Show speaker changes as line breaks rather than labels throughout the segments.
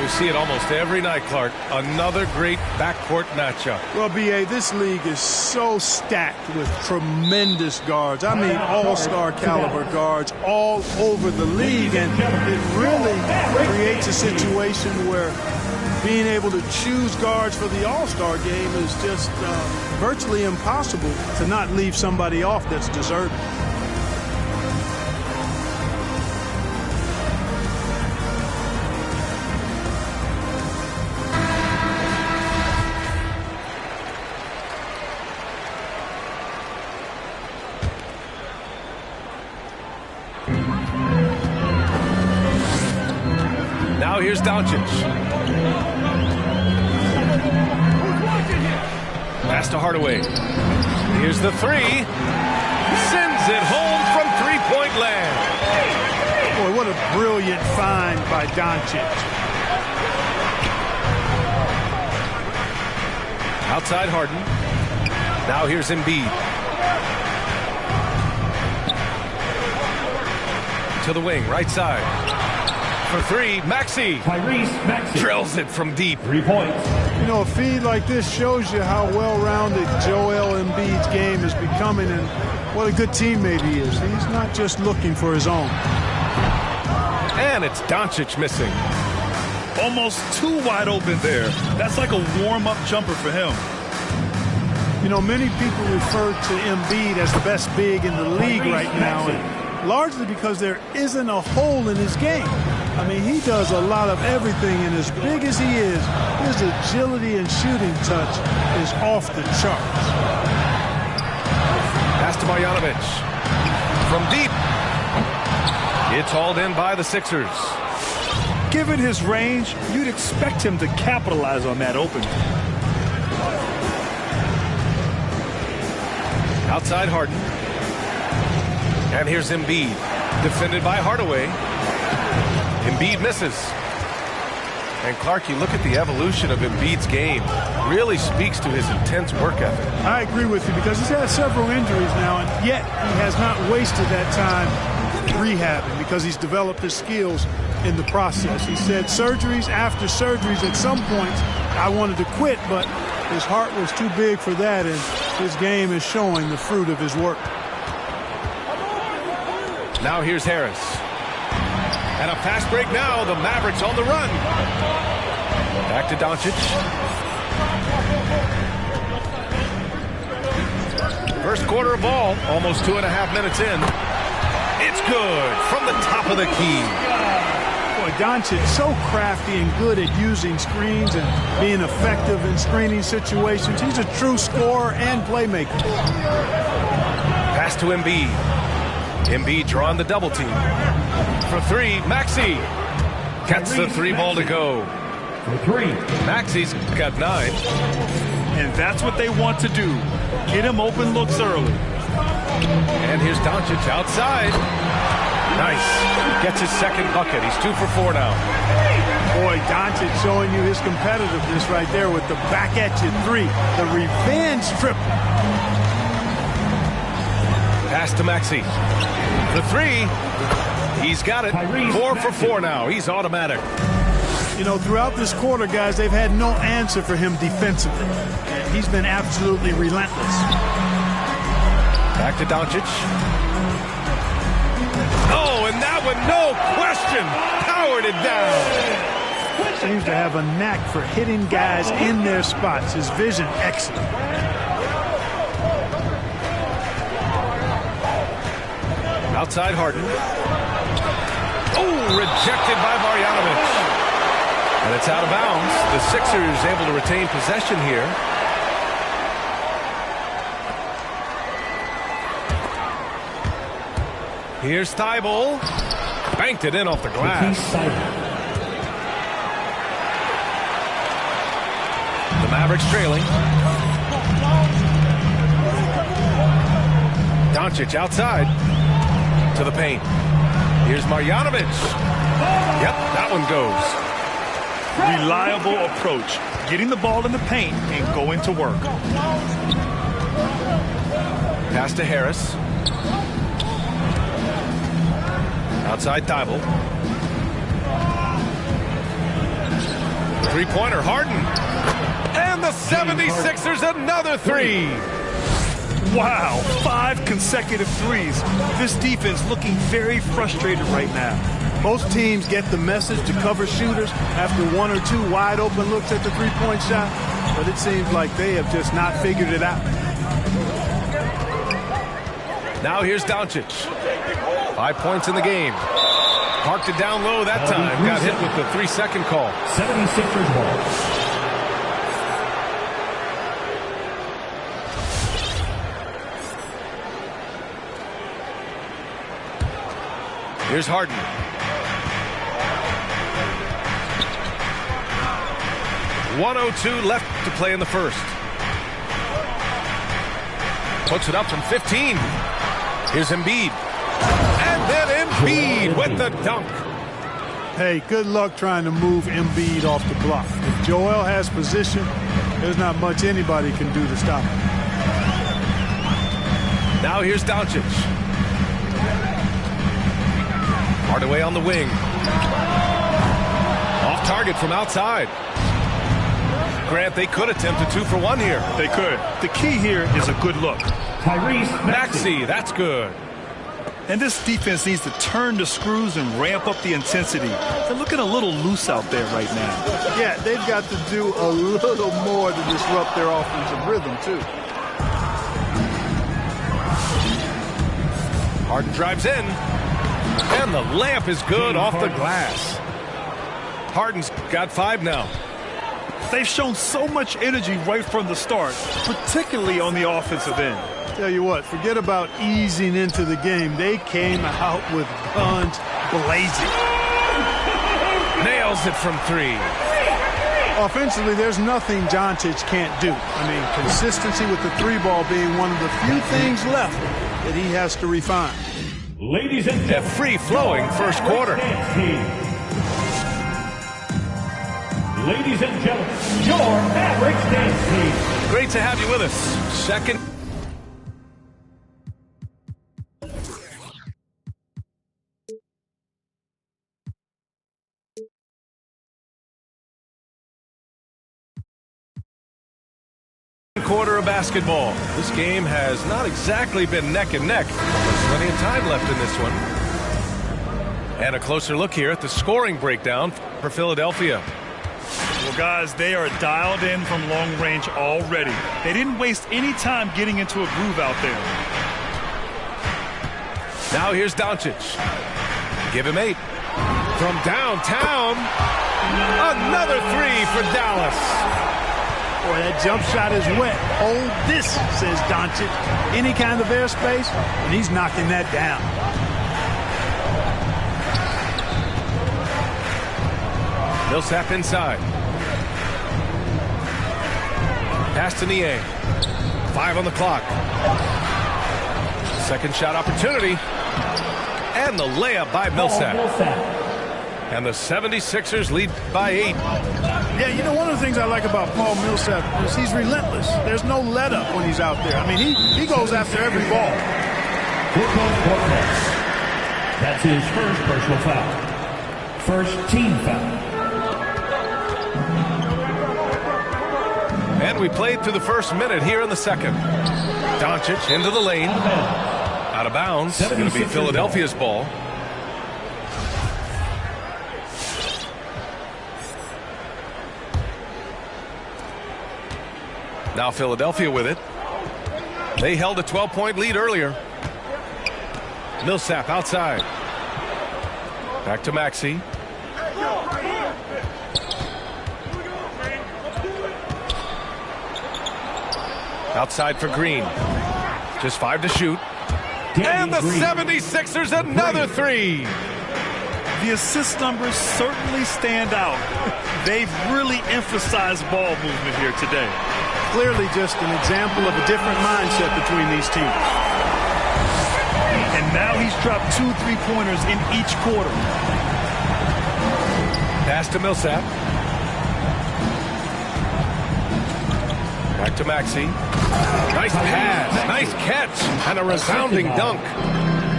We see it almost every night, Clark. Another great backcourt matchup.
Well, B.A., this league is so stacked with tremendous guards. I mean, all-star caliber guards all over the league. And it really creates a situation where being able to choose guards for the all-star game is just virtually impossible to not leave somebody off that's deserving.
Now here's Doncic. Pass to Hardaway. Here's the three. Sends it home from three-point land.
Boy, what a brilliant find by Doncic.
Outside Harden. Now here's Embiid. To the wing, right side. For three, Maxey. Drills it from deep.
3 points.
You know, a feed like this shows you how well-rounded Joel Embiid's game is becoming and what a good teammate he is. He's not just looking for his own.
And it's Doncic missing.
Almost too wide open there. That's like a warm-up jumper for him.
You know, many people refer to Embiid as the best big in the league right now, and largely because there isn't a hole in his game. I mean, he does a lot of everything, and as big as he is, his agility and shooting touch is off the charts.
Pass to Marjanovic. From deep. It's hauled in by the Sixers.
Given his range, you'd expect him to capitalize on that opening.
Outside Harden. And here's Embiid. Defended by Hardaway. Embiid misses. And Clark, you look at the evolution of Embiid's game. Really speaks to his intense work ethic.
I agree with you because he's had several injuries now, and yet he has not wasted that time rehabbing because he's developed his skills in the process. He said surgeries after surgeries, at some points I wanted to quit, but his heart was too big for that, and his game is showing the fruit of his work.
Now here's Harris. And a fast break now. The Mavericks on the run. Back to Doncic. First quarter of ball. Almost 2.5 minutes in. It's good from the top of the key.
Boy, Doncic so crafty and good at using screens and being effective in screening situations. He's a true scorer and playmaker.
Pass to Embiid. Embiid drawing the double team. For three, Maxey. Gets the three ball to go.
For three.
Maxey's got 9.
And that's what they want to do. Get him open looks early.
And here's Doncic outside. Nice. Gets his second bucket. He's 2 for 4 now.
Boy, Doncic showing you his competitiveness right there with the back at you three. The revenge triple.
Pass to Maxey. The three. He's got it. 4 for 4 now. He's automatic.
You know, throughout this quarter, guys, they've had no answer for him defensively. And he's been absolutely relentless.
Back to Doncic. Oh, and that one, no question, powered it down.
Seems to have a knack for hitting guys in their spots. His vision, excellent.
Outside Harden. Oh, rejected by Marjanovic. And it's out of bounds. The Sixers able to retain possession here. Here's Thibault. Banked it in off the glass. The Mavericks trailing. Doncic outside. To the paint. Here's Marjanovic. Yep, that one goes.
Reliable approach. Getting the ball in the paint and going to work.
Pass to Harris. Outside Thibault. Three-pointer, Harden. And the 76ers another three.
Wow, 5 consecutive threes. This defense looking very frustrated right now.
Most teams get the message to cover shooters after 1 or 2 wide open looks at the three-point shot, but it seems like they have just not figured it out.
Now here's Doncic. 5 points in the game. Parked it down low that time. Got hit with the 3-second call.
76ers ball.
Here's Harden. .102 left to play in the first. Puts it up from 15. Here's Embiid. And then Embiid with the dunk.
Hey, good luck trying to move Embiid off the block. If Joel has position, there's not much anybody can do to stop him.
Now here's Doncic. Hardaway on the wing. Off target from outside. Grant, they could attempt a 2 for 1 here.
They could. The key here is a good look.
Maxey, that's good.
And this defense needs to turn the screws and ramp up the intensity. They're looking a little loose out there right now.
Yeah, they've got to do a little more to disrupt their offensive rhythm, too.
Harden drives in. And the layup is good off the glass. Harden's got 5 now.
They've shown so much energy right from the start, particularly on the offensive end.
Tell you what, forget about easing into the game. They came out with guns blazing.
Nails it from 3.
Offensively, there's nothing Doncic can't do. I mean, consistency with the 3-ball being one of the few things left that he has to refine.
Ladies and gentlemen,
a free-flowing first quarter.
Ladies and gentlemen, your Mavericks dance team.
Great to have you with us. Second. Quarter of basketball. This game has not exactly been neck and neck. There's plenty of time left in this one. And a closer look here at the scoring breakdown for Philadelphia.
Well, guys, they are dialed in from long range already. They didn't waste any time getting into a groove out there.
Now here's Doncic. Give him 8. From downtown, another 3 for Dallas.
Boy, that jump shot is wet. Hold this, says Doncic. Any kind of airspace, and he's knocking that down.
Millsap inside. Pass to Niang. 5 on the clock. Second shot opportunity. And the layup by Millsap. And the 76ers lead by 8.
Yeah, you know, one of the things I like about Paul Millsap is he's relentless. There's no let-up when he's out there. I mean, he goes after every ball.
That's his first personal foul. First team foul.
And we played through the first minute here in the second. Doncic into the lane. Out of bounds. It's going to be Philadelphia's ball. Now Philadelphia with it. They held a 12-point lead earlier. Millsap outside. Back to Maxey. Outside for Green. Just 5 to shoot. And the 76ers another 3.
The assist numbers certainly stand out. They've really emphasized ball movement here today.
Clearly just an example of a different mindset between these teams.
And now he's dropped 2 3-pointers in each quarter.
Pass to Millsap. Back to Maxey. Nice pass, nice catch, and a resounding dunk.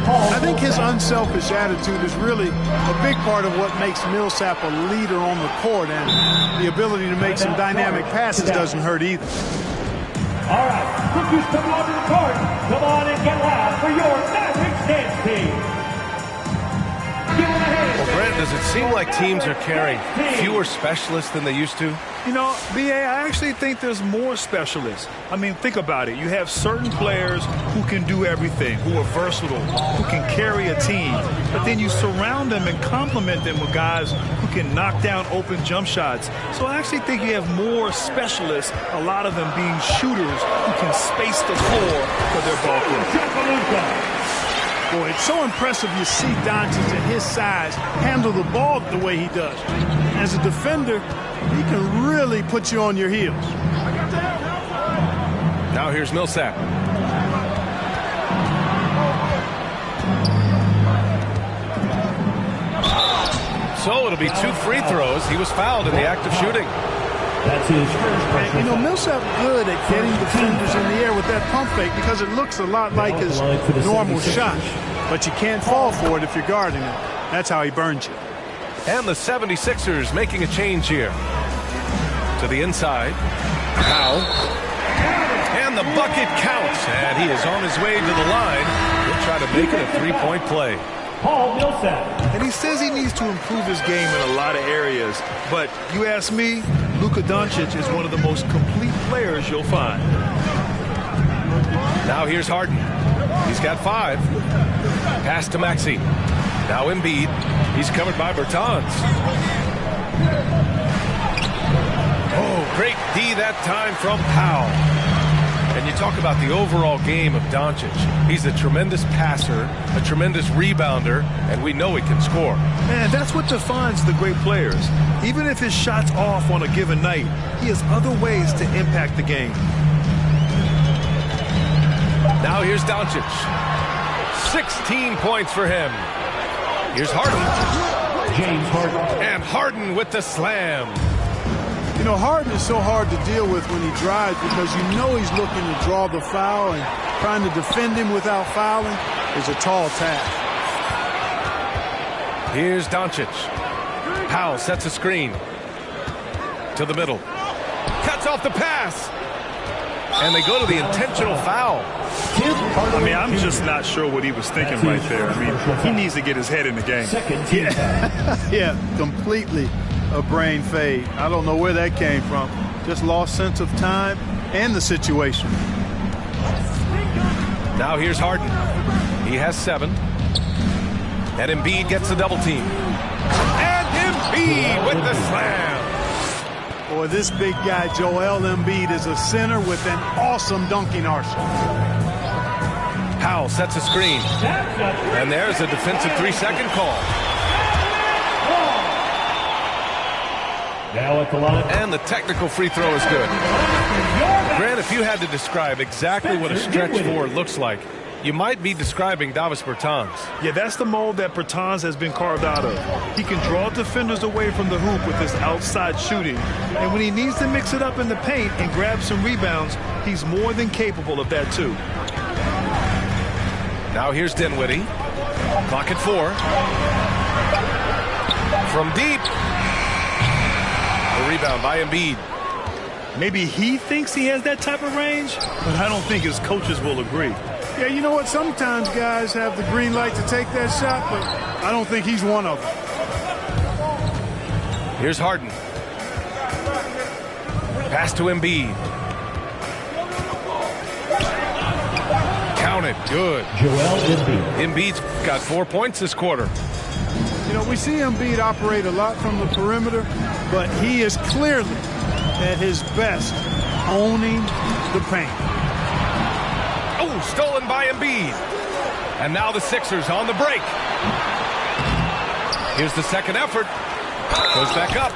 I think his unselfish attitude is really a big part of what makes Millsap a leader on the court, and the ability to make some dynamic passes doesn't hurt either.
All right, rookies come onto the court. Come on and get loud for your Mavericks dance team.
Well, Brent, does it seem like teams are carrying fewer specialists than they used to?
You know, B.A., I actually think there's more specialists. I mean, think about it. You have certain players who can do everything, who are versatile, who can carry a team. But then you surround them and complement them with guys who can knock down open jump shots. So I actually think you have more specialists, a lot of them being shooters who can space the floor for their ball players.
Boy, it's so impressive you see Doncic at his size handle the ball the way he does. As a defender, he can really put you on your heels.
Now here's Millsap. So it'll be 2 free throws. He was fouled in the act of shooting.
That's his first.
You know, Millsap good at getting defenders in the air with that pump fake because it looks a lot like his normal shot. But you can't fall for it if you're guarding him. That's how he burns you.
And the 76ers making a change here. To the inside. Powell. And the bucket counts. And he is on his way to the line. He'll try to make it a 3-point play.
Paul Millsap.
And he says he needs to improve his game in a lot of areas. But you ask me, Luka Doncic is one of the most complete players you'll find.
Now here's Harden. He's got 5. Pass to Maxey. Now Embiid. He's covered by Bertans. Oh, great D that time from Powell. And you talk about the overall game of Doncic. He's a tremendous passer, a tremendous rebounder, and we know he can score.
Man, that's what defines the great players. Even if his shot's off on a given night, he has other ways to impact the game.
Now here's Doncic. 16 points for him. Here's Harden.
James Harden.
And Harden with the slam.
You know, Harden is so hard to deal with when he drives because you know he's looking to draw the foul, and trying to defend him without fouling is a tall task.
Here's Doncic. Powell sets a screen. To the middle. Cuts off the pass. And they go to the intentional foul.
I mean, I'm just not sure what he was thinking right there. I mean, he needs to get his head in the game.
Yeah, completely a brain fade. I don't know where that came from. Just lost sense of time and the situation.
Now here's Harden. He has 7. And Embiid gets the double team. And Embiid with the slam.
Boy, this big guy, Joel Embiid, is a center with an awesome dunking arsenal.
Powell sets a screen. And there's a defensive 3-second call.
Now at the line.
And the technical free throw is good. Grant, if you had to describe exactly what a stretch 4 looks like, you might be describing Davis Bertans.
Yeah, that's the mold that Bertans has been carved out of. He can draw defenders away from the hoop with his outside shooting. And when he needs to mix it up in the paint and grab some rebounds, he's more than capable of that too.
Now here's Dinwiddie. Clock at 4. From deep. The rebound by Embiid.
Maybe he thinks he has that type of range, but I don't think his coaches will agree.
Yeah, you know what? Sometimes guys have the green light to take that shot, but I don't think he's one of them.
Here's Harden. Pass to Embiid. Counted. Good.
Joel Embiid.
Embiid's got 4 points this quarter.
You know, we see Embiid operate a lot from the perimeter, but he is clearly at his best owning the paint.
Oh, stolen by Embiid. And now the Sixers on the break. Here's the second effort. Goes back up.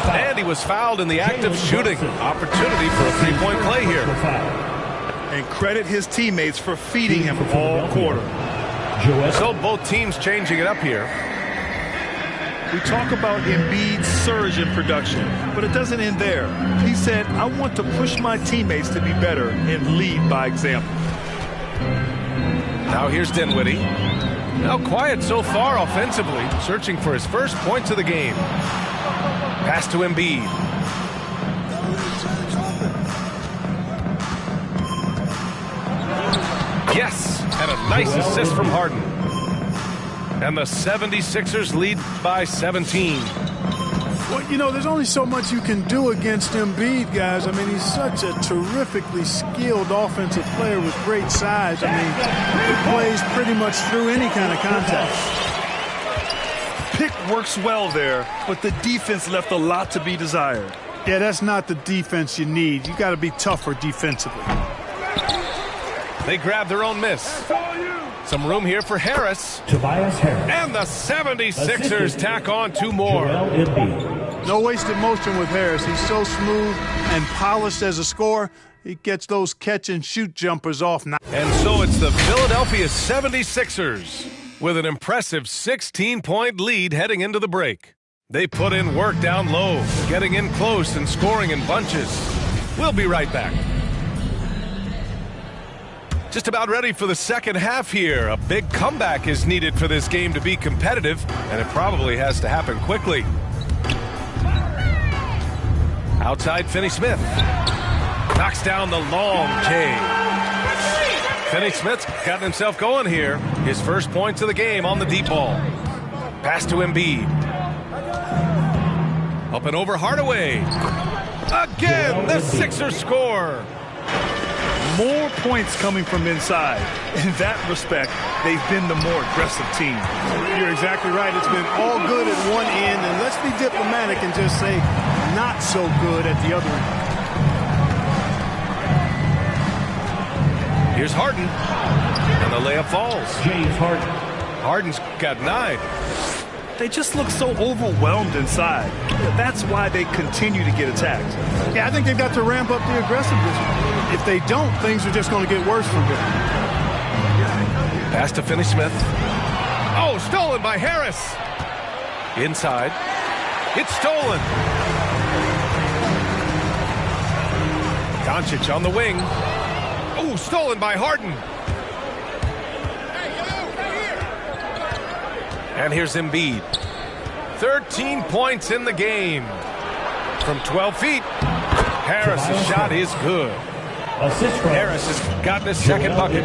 And he was fouled in the act of shooting. Opportunity for a 3-point play here.
And credit his teammates for feeding him all quarter.
So both teams changing it up here.
We talk about Embiid's surge in production, but it doesn't end there. He said, I want to push my teammates to be better and lead by example.
Now here's Dinwiddie. Now quiet so far offensively, searching for his first points of the game. Pass to Embiid. Yes, and a nice assist from Harden. And the 76ers lead by 17.
Well, you know, there's only so much you can do against Embiid, guys. I mean, he's such a terrifically skilled offensive player with great size. I mean, he plays pretty much through any kind of contact.
Pick works well there, but the defense left a lot to be desired.
Yeah, that's not the defense you need. You got to be tougher defensively.
They grab their own miss. Some room here for Harris.
Tobias Harris.
And the 76ers tack on two more.
No wasted motion with Harris. He's so smooth and polished as a scorer. He gets those catch-and-shoot jumpers off now.
And so it's the Philadelphia 76ers with an impressive 16-point lead heading into the break. They put in work down low, getting in close and scoring in bunches. We'll be right back. Just about ready for the second half here. A big comeback is needed for this game to be competitive, and it probably has to happen quickly. Outside, Finney-Smith. Knocks down the long K. Finney-Smith's gotten himself going here. His first points of the game on the deep ball. Pass to Embiid. Up and over Hardaway. Again, the Sixers score.
More points coming from inside. In that respect, they've been the more aggressive team.
You're exactly right. It's been all good at one end, and let's be diplomatic and just say not so good at the other end.
Here's Harden, and the layup falls.
James Harden.
Harden's got 9.
They just look so overwhelmed inside. That's why they continue to get attacked.
Yeah, I think they've got to ramp up the aggressiveness. If they don't, things are just going to get worse from here.
Pass to Finney-Smith. Oh, stolen by Harris. Inside. It's stolen. Doncic on the wing. Oh, stolen by Harden. And here's Embiid. 13 points in the game. From 12 feet. Harris' shot is good. Harris has gotten his second bucket.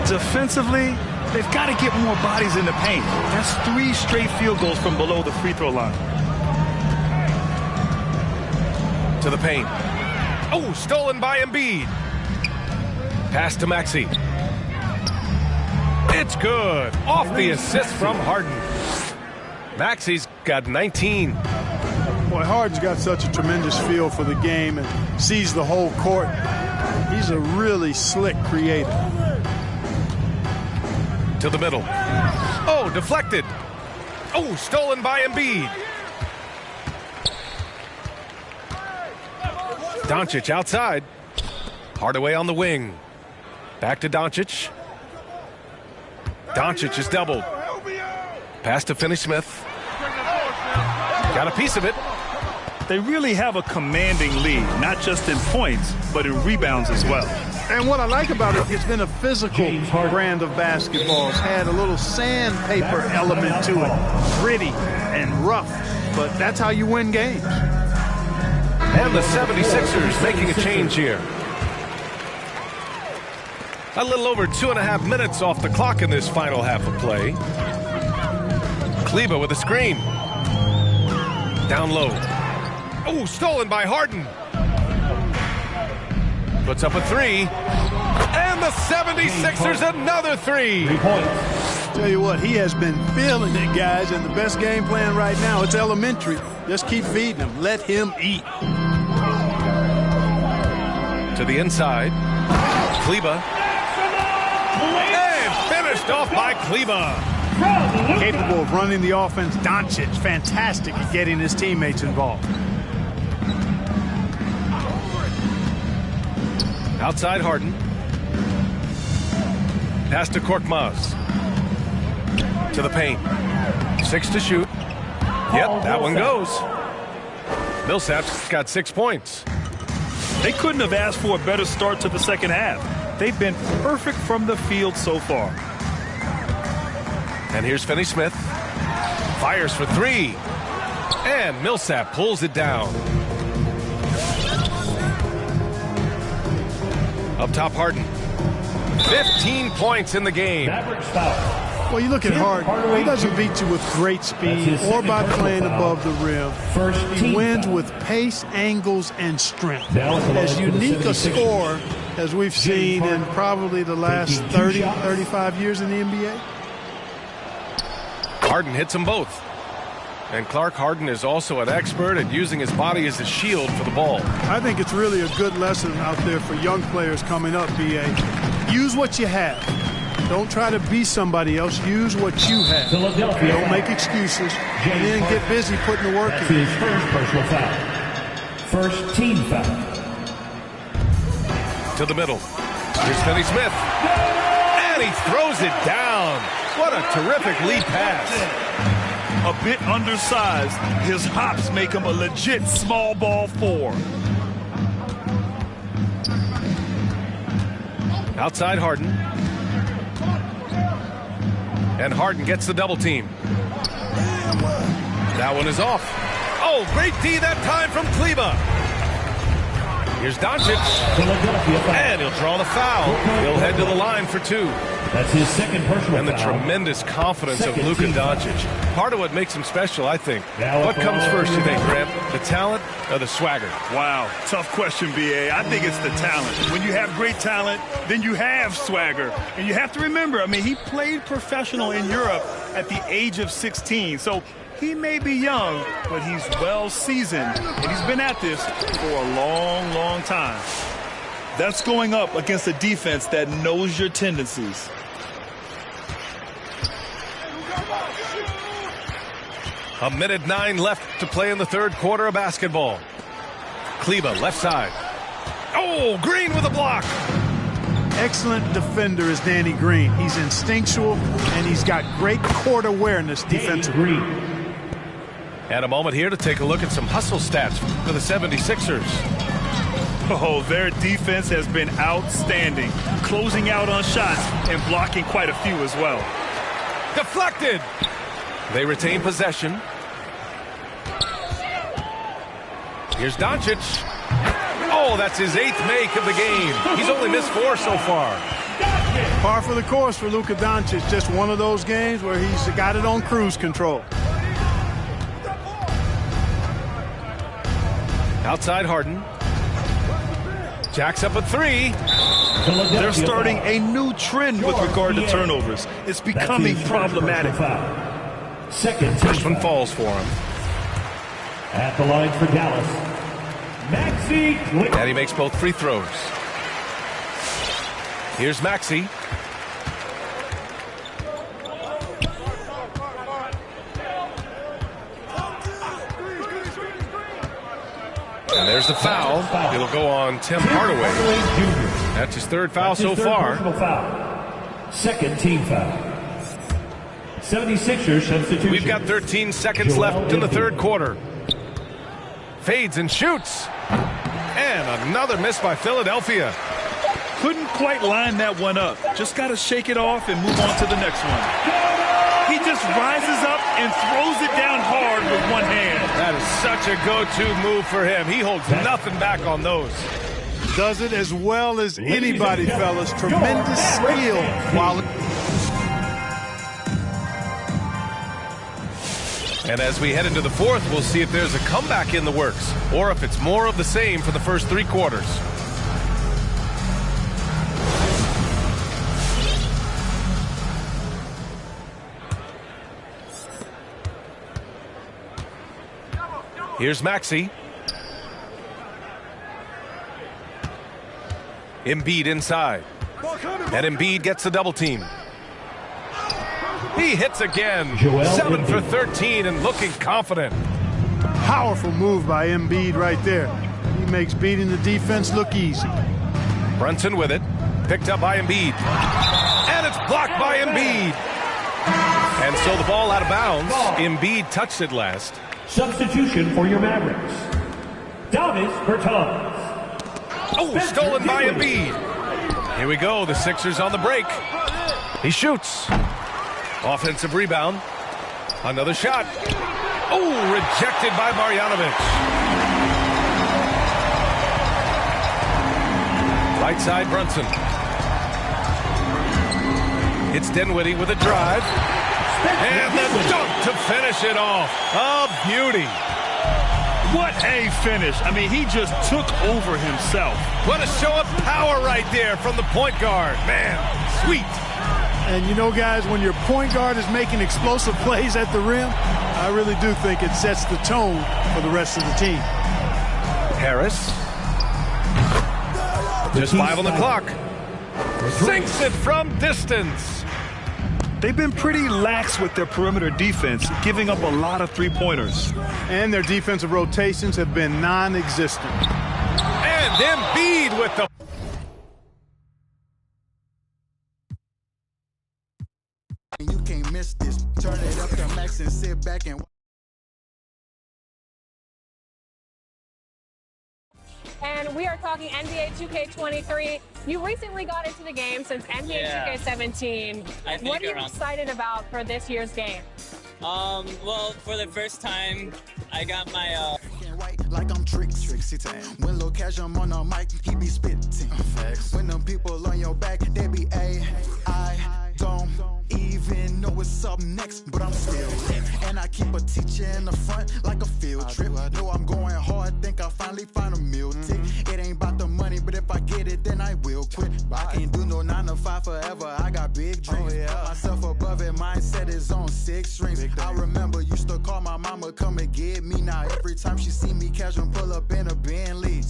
Defensively, they've got to get more bodies in the paint. That's 3 straight field goals from below the free throw line.
To the paint. Oh, stolen by Embiid. Pass to Maxey. It's good. Off the assist from Harden. Maxey's got 19.
Boy, Harden's got such a tremendous feel for the game and sees the whole court. He's a really slick creator.
To the middle. Oh, deflected. Oh, stolen by Embiid. Doncic outside. Hardaway on the wing. Back to Doncic. Doncic is doubled. Pass to Finney-Smith. Got a piece of it.
They really have a commanding lead, not just in points, but in rebounds as well.
And what I like about it, it's been a physical brand of basketball. It's had a little sandpaper element to it. Gritty and rough, but that's how you win games.
And the 76ers making a change here. A little over 2.5 minutes off the clock in this final half of play. Kleber with a screen. Down low. Oh, stolen by Harden. Puts up a 3. And the 76ers another 3.
3 points.
Tell you what, he has been feeling it, guys, and the best game plan right now, it's elementary. Just keep feeding him. Let him eat.
To the inside. Kleber. And finished off by Kleber.
Capable of running the offense. Doncic, fantastic at getting his teammates involved.
Outside Harden. Pass to Korkmaz. To the paint. 6 to shoot. Yep, that one goes. Millsap's got 6 points.
They couldn't have asked for a better start to the second half. They've been perfect from the field so far.
And here's Finney-Smith. Fires for three. And Millsap pulls it down. Up top, Harden. 15 points in the game.
Well, you look at Harden. He doesn't beat you with great speed or by playing above the rim. He wins with pace, angles, and strength. As unique a scorer as we've seen in probably the last 30, 35 years in the NBA.
Harden hits them both. And Clark Harden is also an expert at using his body as a shield for the ball.
I think it's really a good lesson out there for young players coming up, B.A. Use what you have. Don't try to be somebody else. Use what you have. Don't make excuses. And then get busy putting the work in.
His first personal foul. First team foul.
To the middle. Here's Finney-Smith. And he throws it down. What a terrific lead pass.
A bit undersized, his hops make him a legit small ball four.
Outside Harden. And Harden gets the double team. That one is off. Oh, great D that time from Kleba. Here's Doncic. And he'll draw the foul. He'll head to the line for two.
That's his second personal
And the
foul.
tremendous confidence of
Second
Luka
team foul.
Doncic. Part of what makes him special, I think.
Now
What comes first, you think, Grant? The talent or the swagger?
Wow, tough question, B.A. I think it's the talent. When you have great talent, then you have swagger. And you have to remember, I mean, he played professional in Europe at the age of 16. So he may be young, but he's well seasoned. And he's been at this for a long, long time. That's going up against a defense that knows your tendencies.
A minute 9 left to play in the third quarter of basketball. Kleba, left side. Oh, Green with a block.
Excellent defender is Danny Green. He's instinctual, and he's got great court awareness defensively.
And a moment here to take a look at some hustle stats for the 76ers.
Oh, their defense has been outstanding, closing out on shots and blocking quite a few as well.
Deflected. They retain possession. Here's Doncic. Oh, that's his 8th make of the game. He's only missed 4 so far.
Par for the course for Luka Doncic. Just one of those games where he's got it on cruise control.
Outside Harden. Jacks up at 3.
They're starting a new trend with regard to turnovers. It's becoming problematic.
First one falls for him.
At the line for Dallas, Maxey.
And he makes both free throws. Here's Maxey. And there's the foul. It'll go on Tim Hardaway. That's his 3rd foul so far.
Second team foul. 76ers substitution.
We've got 13 seconds left in the third quarter. Fades and shoots. And another miss by Philadelphia.
Couldn't quite line that one up. Just got to shake it off and move on to the next one. He just rises up and throws it down hard with one hand.
That is such a go-to move for him. He holds nothing back on those.
Does it as well as anybody, fellas. Tremendous skill.
And as we head into the fourth, we'll see if there's a comeback in the works or if it's more of the same for the first 3 quarters. Here's Maxey. Embiid inside. And Embiid gets the double team. He hits again. 7 for 13 and looking confident.
Powerful move by Embiid right there. He makes beating the defense look easy.
Brunson with it. Picked up by Embiid. And it's blocked by Embiid. And so the ball out of bounds. Embiid touched it last.
Substitution for your Mavericks. Davis Bertans.
Oh, stolen by Embiid. Here we go. The Sixers on the break. He shoots. Offensive rebound. Another shot. Oh, rejected by Marjanovic. Right side, Brunson. It's Dinwiddie with a drive. And the dunk to finish it off. A beauty.
What a finish. I mean, he just took over himself.
What a show of power right there from the point guard. Man, sweet.
And you know, guys, when your point guard is making explosive plays at the rim, I really do think it sets the tone for the rest of the team.
Harris. Just 5 on the clock. Sinks it from distance.
They've been pretty lax with their perimeter defense, giving up a lot of three-pointers.
And their defensive rotations have been non-existent.
And Embiid with the...
You can't miss this. Turn it up to max and sit back and...
And we are talking NBA 2K23. You recently got into the game since NBA 2K17. What are you excited about for this year's game?
Well, for the first time, I got my
like I'm Trixie time. When Lil Cash I'm on the mic, he be spitting. When them people on your back, they be I don't even know what's up next, but I'm still lit. And I keep a teacher in the front like a field trip. Know I'm going hard, think I'll finally find a meal tick. It ain't about the money, but if I get it, then I will quit. I can't do no 9 to 5 forever, I got big dreams. Put myself above it, mindset is on 6 strings. I remember used to call my mama, come and get me. Now every time she see me casual, pull up in a Bentley.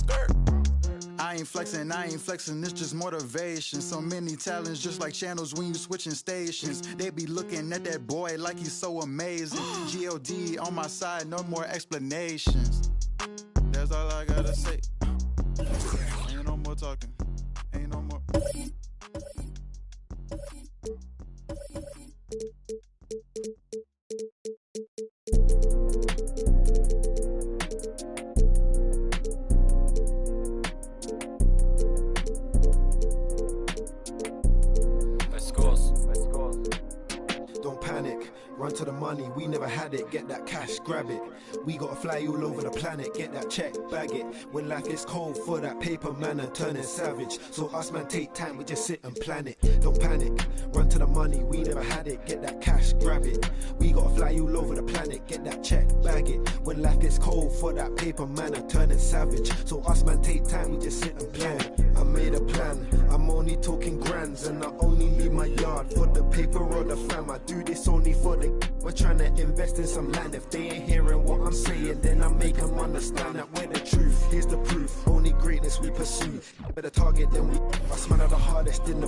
I ain't flexing, it's just motivation. So many talents, just like channels when you switching stations. They be looking at that boy like he's so amazing. G.O.D. on my side, no more explanations. That's all I gotta say. Ain't no more talking, ain't no more.
Don't panic, run to the money, we never had it, get that cash, grab it. We gotta fly all over the planet, get that check, bag it. When life gets cold for that paper man and turning savage. So us man take time, we just sit and plan it. Don't panic, run to the money, we never had it, get that cash, grab it. We gotta fly all over the planet, get that check, bag it. When life gets cold for that paper man and turning savage. So us man take time, we just sit and plan it. I made a plan, I'm only talking grands and I only leave my yard for the paper or the fam. I do this only for the... We're trying to invest in some land. If they ain't hearing what I'm saying, then I make them understand that we're the truth. Here's the proof, only greatness we pursue. Better target than we... Us man are the hardest in the...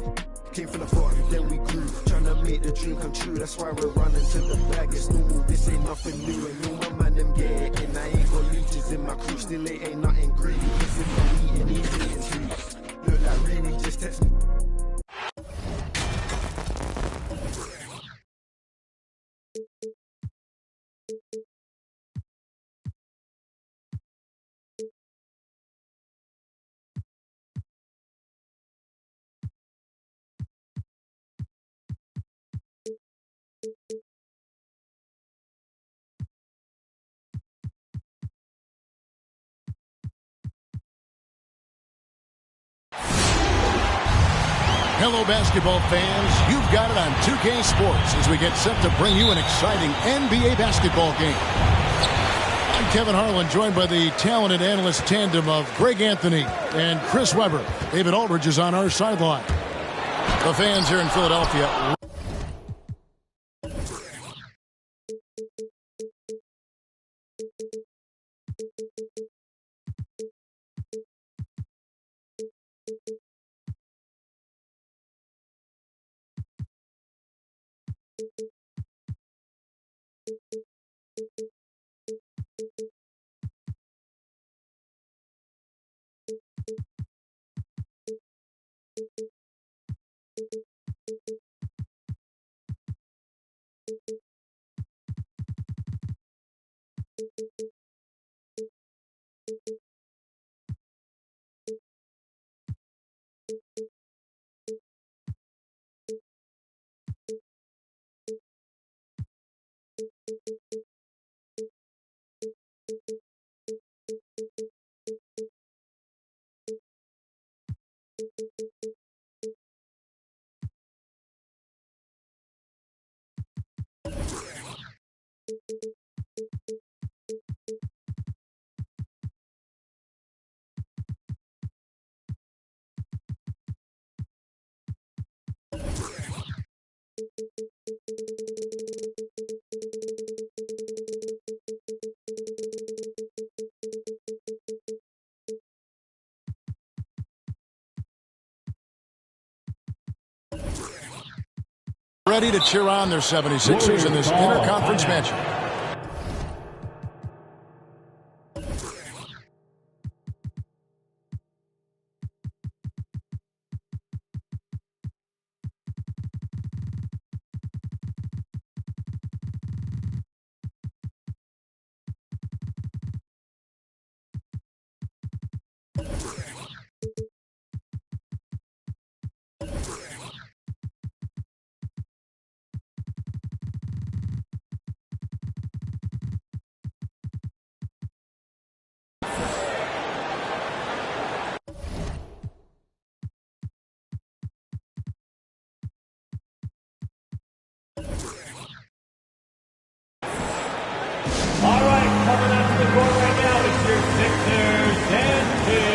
Came from the bottom, then we grew. Trying to make the dream come true, that's why we're running to the bag. It's normal, this ain't nothing new. And you my man, them get it. And I ain't got leeches in my crew, still it ain't nothing greedy. This is for me and he's eating too. Look like really, just text me.
Hello, basketball fans. You've got it on 2K Sports as we get set to bring you an exciting NBA basketball game. I'm Kevin Harlan, joined by the talented analyst tandem of Greg Anthony and Chris Webber. David Aldridge is on our sideline. The fans here in Philadelphia. Ready to cheer on their 76ers in this interconference matchup.
All right, coming out to the court right now, it's your Sixers dance team.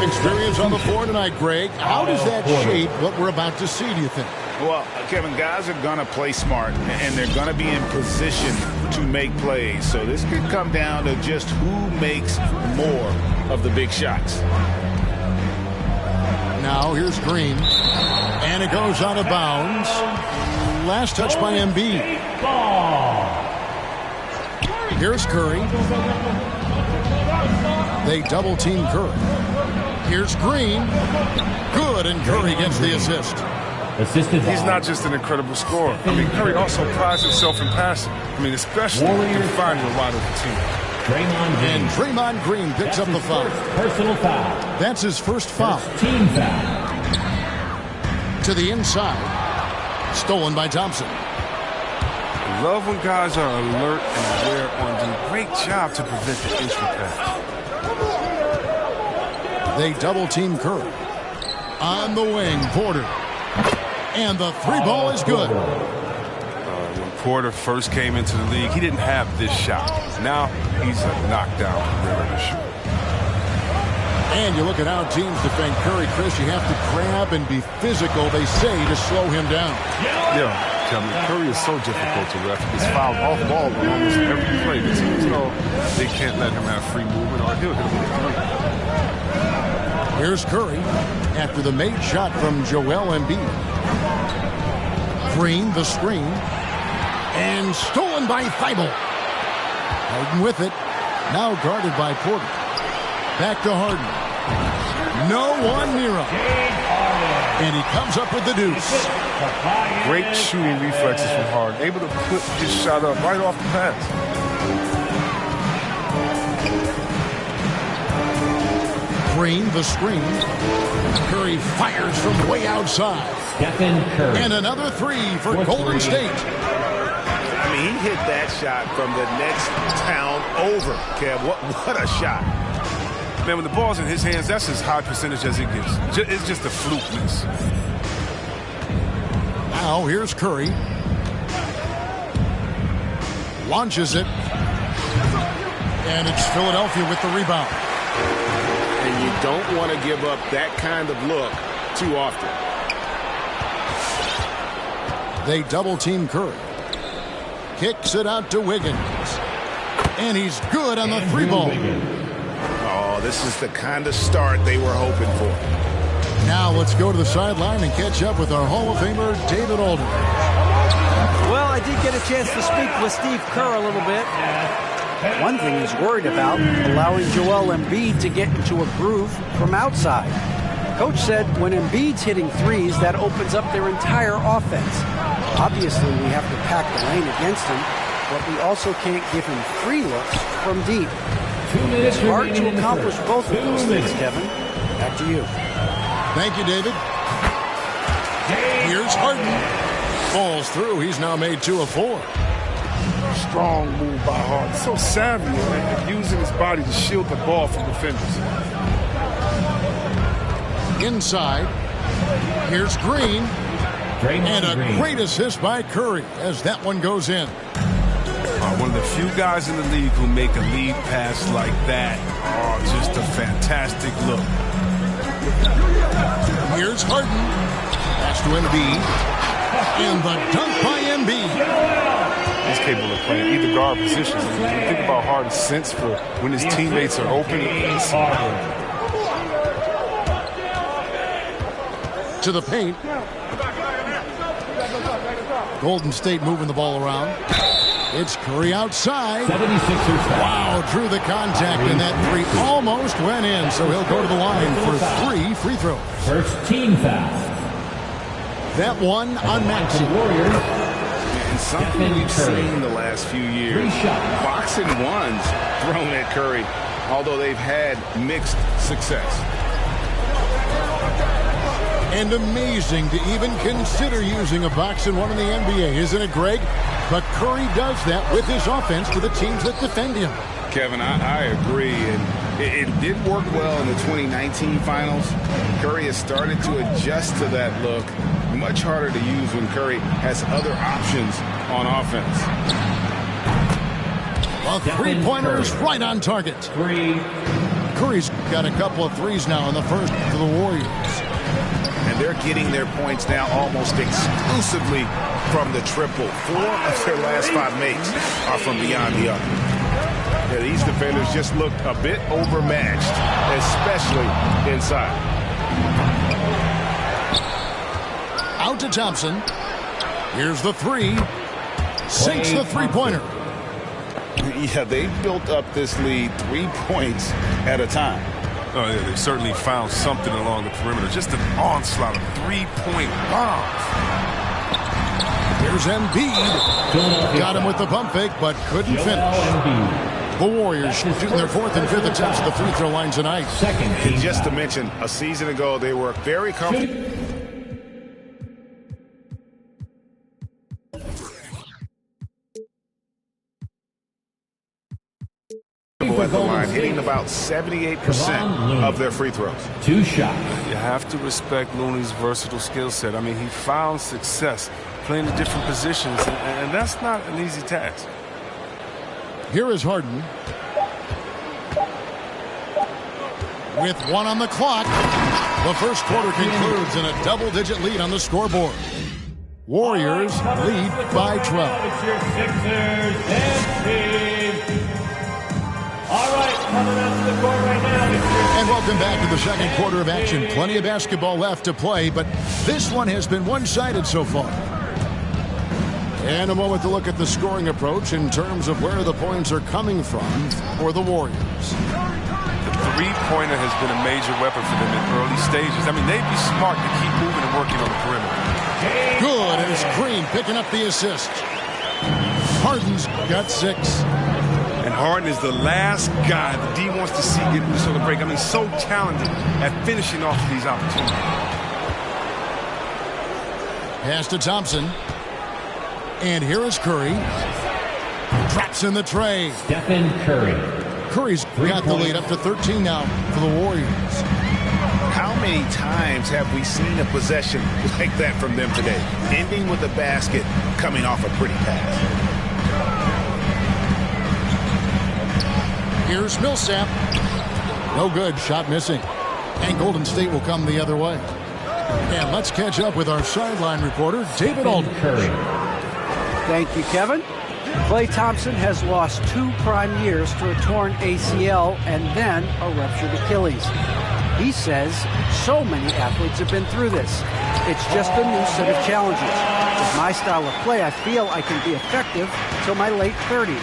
Experience on the floor tonight, Greg. How does that shape what we're about to see, do you think?
Well, Kevin, guys are going to play smart, and they're going to be in position to make plays. So this could come down to just who makes more of the big shots.
Now here's Green, and it goes out of bounds. Last touch by Embiid. Here's Curry. They double-team Curry. Here's Green. Good, and Curry gets the assist.
He's not just an incredible scorer. I mean, Curry also prides himself in passing. I mean, especially in finding a wide open team.
And Draymond Green picks up the foul.
Personal foul.
That's his first foul.
Team foul.
To the inside. Stolen by Thompson.
Love when guys are alert and aware on doing a great job to prevent the entry pass.
They double-team Curry. On the wing, Porter. And the three ball is good.
When Porter first came into the league, he didn't have this shot. Now he's a knockdown perimeter shooter.
And you look at how teams defend Curry, Chris, you have to grab and be physical, they say, to slow him down.
Yeah, Kevin, Curry is so difficult to ref. He's fouled off ball on almost every play. The teams know they can't let him have free movement or he'll hit him with three.
Here's Curry after the made shot from Joel Embiid. Green, the screen. And stolen by Thibault. Harden with it. Now guarded by Porter. Back to Harden. No one near him. And he comes up with the deuce.
Great shooting reflexes from Harden. Able to put his shot up right off the pass.
Green, the screen. Curry fires from way outside.
Stephen Curry.
And another three for Golden State.
I mean, he hit that shot from the next town over, Kev. What a shot.
Man, when the ball's in his hands, that's as high percentage as it gets. It's just a fluke miss.
Now here's Curry. Launches it. And it's Philadelphia with the rebound.
And you don't want to give up that kind of look too often.
They double-team Curry. Kicks it out to Wiggins. And he's good on the three ball.
Oh, this is the kind of start they were hoping for.
Now let's go to the sideline and catch up with our Hall of Famer, David Aldridge.
Well, I did get a chance to speak with Steve Kerr a little bit. One thing he's worried about, allowing Joel Embiid to get into a groove from outside. Coach said when Embiid's hitting threes, that opens up their entire offense. Obviously, we have to pack the lane against him, but we also can't give him free looks from deep. It's hard to accomplish both of those things, Kevin. Back to you.
Thank you, David. Here's Harden. Falls through. He's now made 2 of 4.
Strong move by Harden. So savvy, man, using his body to shield the ball from defenders.
Inside. Here's Green. And a great assist by Curry as that one goes in.
One of the few guys in the league who make a lead pass like that. Oh, just a fantastic look.
Here's Harden. Pass to Embiid. And the dunk by Embiid.
He's capable of playing either guard positions. When you think about Harden's sense for when his teammates are open.
To the paint. Golden State moving the ball around. It's Curry outside.
76ers.
Wow, drew the contact, and that three almost went in, so he'll go to the line for 3 free throws.
First team foul.
That one on Maxey.
And something we've seen the last few years. Boxing ones thrown at Curry, although they've had mixed success.
And amazing to even consider using a box and one in the NBA, isn't it, Greg? But Curry does that with his offense to the teams that defend him.
Kevin, I agree. And it did work well in the 2019 finals. Curry has started to adjust to that look. Much harder to use when Curry has other options on offense.
A three-pointer is right on target. Curry's got a couple of threes now in the first for the Warriors.
And they're getting their points now almost exclusively from the triple. 4 of their last 5 makes are from beyond the arc. Yeah, these defenders just looked a bit overmatched, especially inside.
Out to Thompson. Here's the three. Sinks the three-pointer.
Yeah, they built up this lead 3 points at a time.
Oh, yeah, they certainly found something along the perimeter. Just an onslaught of 3-point bombs.
Here's Embiid. Got him with the pump fake, but couldn't finish. The Warriors shooting their 4th and 5th attempts at the free throw line tonight.
And just to mention, a season ago, they were very comfortable. At the line, hitting about 78% of their free throws.
2 shots.
You have to respect Looney's versatile skill set. I mean, he found success playing the different positions, and that's not an easy task.
Here is Harden. With 1 on the clock, the first quarter concludes in a double-digit lead on the scoreboard. Warriors lead by 12.
It's your Sixers and team. All right, coming out to the court right now.
And welcome back to the second quarter of action. Plenty of basketball left to play, but this one has been one-sided so far. And a moment to look at the scoring approach in terms of where the points are coming from for the Warriors.
The three-pointer has been a major weapon for them in early stages. I mean, they'd be smart to keep moving and working on the perimeter.
Good, and it's Green picking up the assist. Harden's got 6.
And Harden is the last guy the D wants to see get loose on the break. I mean, so talented at finishing off these opportunities.
Pass to Thompson. And here is Curry. Drops in the tray.
Stephen Curry.
Curry's got the lead up to 13 now for the Warriors.
How many times have we seen a possession like that from them today? Ending with a basket, coming off a pretty pass.
Here's Millsap. No good. Shot missing. And Golden State will come the other way. And let's catch up with our sideline reporter, David Aldridge.
Thank you, Kevin. Klay Thompson has lost 2 prime years to a torn ACL and then a ruptured Achilles. He says so many athletes have been through this. It's just a new set of challenges. With my style of play, I feel I can be effective till my late 30s.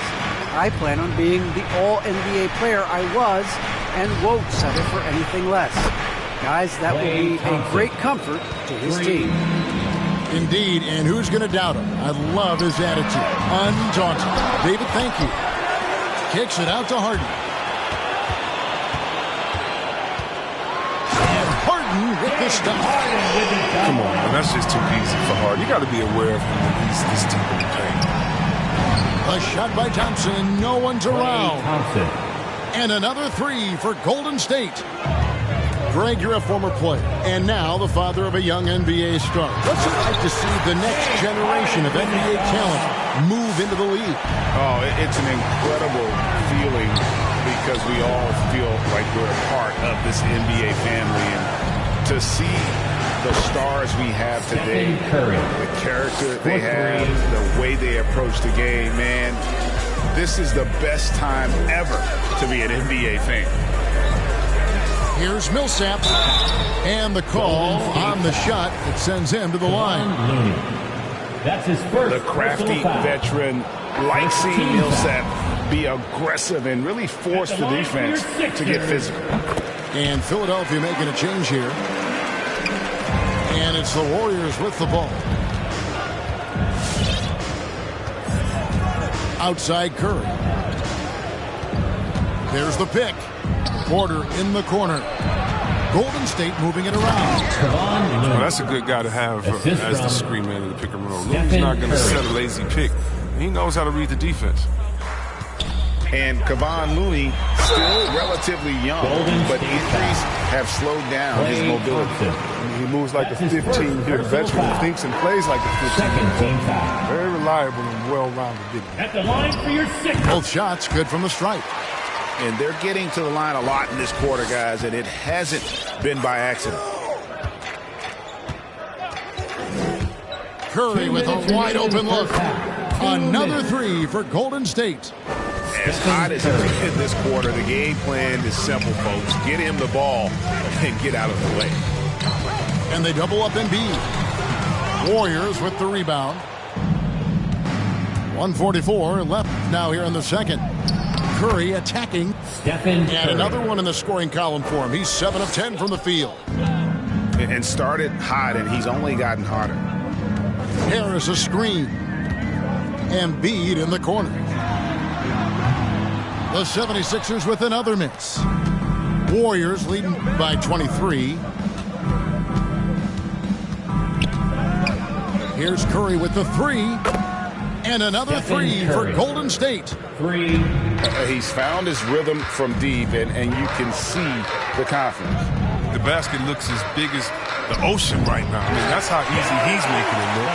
I plan on being the all-NBA player I was and won't settle for anything less. Guys, that will be a great comfort to his team.
Indeed, and who's going to doubt him? I love his attitude. Undaunted. David, thank you. Kicks it out to Harden. And Harden with the stop.
Come on, man. That's just too easy for Harden. You got to be aware of him when he's this deep in the paint.
A shot by Thompson. No one's around. And another three for Golden State. Greg, you're a former player, and now the father of a young NBA star. What's it like to see the next generation of NBA talent move into the league?
Oh, it's an incredible feeling because we all feel like we're a part of this NBA family. And to see the stars we have today, the character they have, the way they approach the game, man, this is the best time ever to be an NBA fan.
Here's Millsap, and the call on the shot that sends him to the line.
That's his first.
The crafty veteran likes seeing Millsap be aggressive and really force the defense to get physical.
And Philadelphia making a change here. And it's the Warriors with the ball. Outside Curry. There's the pick. Porter in the corner. Golden State moving it around.
Well, that's a good guy to have as the screen man in the pick and roll. He's not going to set a lazy pick. He knows how to read the defense.
And Kevon Looney, still relatively young, but injuries have slowed down his mobility.
He moves like a 15-year veteran. He thinks and plays like a 15-year. Very reliable and well-rounded.
At the line for your sixth.
Both shots good from the stripe.
And they're getting to the line a lot in this quarter, guys, and it hasn't been by accident.
Curry with a wide-open look. Another three for Golden State.
As hot as it's been this quarter, the game plan is simple, folks. Get him the ball and get out of the way.
And they double up Embiid. Warriors with the rebound. 1:44 left now here in the second. Curry attacking. And another one in the scoring column for him. He's 7 of 10 from the field.
And started hot, and he's only gotten hotter.
Harris a screen. Embiid in the corner. The 76ers with another miss. Warriors leading by 23. Here's Curry with the three. And another three for Golden State.
He's found his rhythm from deep, and you can see the confidence.
The basket looks as big as the ocean right now. I mean, that's how easy he's making it look.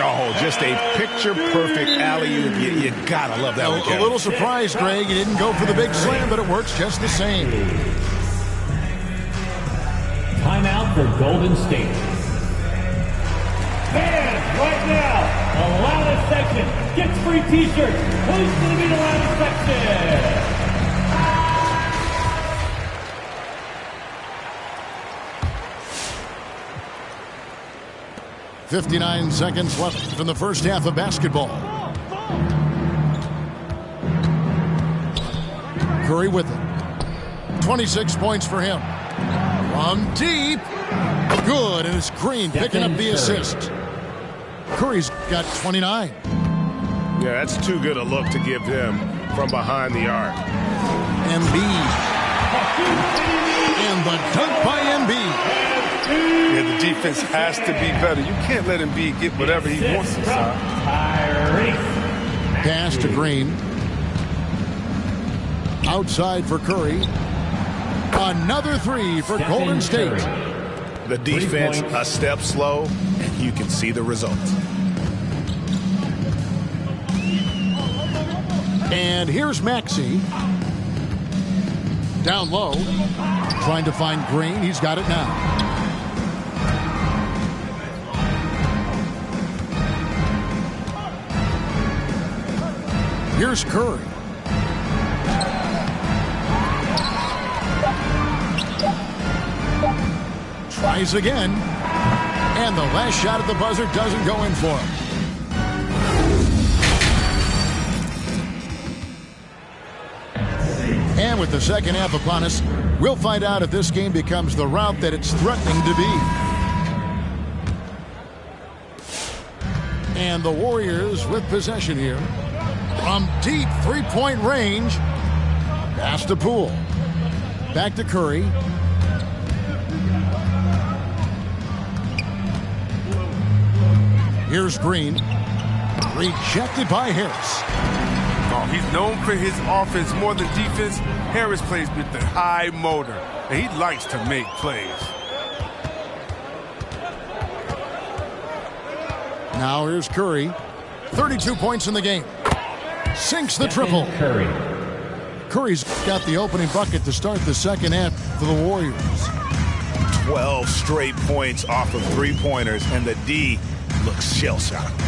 Oh, just a picture-perfect alley-oop. You gotta love that one, Kevin.
A little surprised, Greg. He didn't go for the big slam, but it works just the same.
Timeout for Golden State. Fans, right now, the loudest section gets free T-shirts. Who's going to be the loudest section?
59 seconds left in the first half of basketball. Curry with it. 26 points for him. From deep. Good, and it's Green picking up the assist. Curry's got 29.
Yeah, that's too good a look to give him from behind the arc.
Embiid. And the dunk by Embiid.
Yeah, the defense has to be better. You can't let Embiid get whatever he wants inside.
Pass to Green. Outside for Curry. Another three for Golden State.
The defense a step slow, and you can see the results.
And here's Maxey. Down low. Trying to find Green. He's got it now. Here's Curry. Tries again. And the last shot at the buzzer doesn't go in for him. And with the second half upon us, we'll find out if this game becomes the route that it's threatening to be. And the Warriors with possession here. From deep three-point range, pass to Poole. Back to Curry. Here's Green. Rejected by Harris.
Oh, he's known for his offense more than defense. Harris plays with the high motor, and he likes to make plays.
Now here's Curry. 32 points in the game. Sinks the triple. Curry's got the opening bucket to start the second half for the Warriors.
12 straight points off of three-pointers, and the D looks shell-shocked.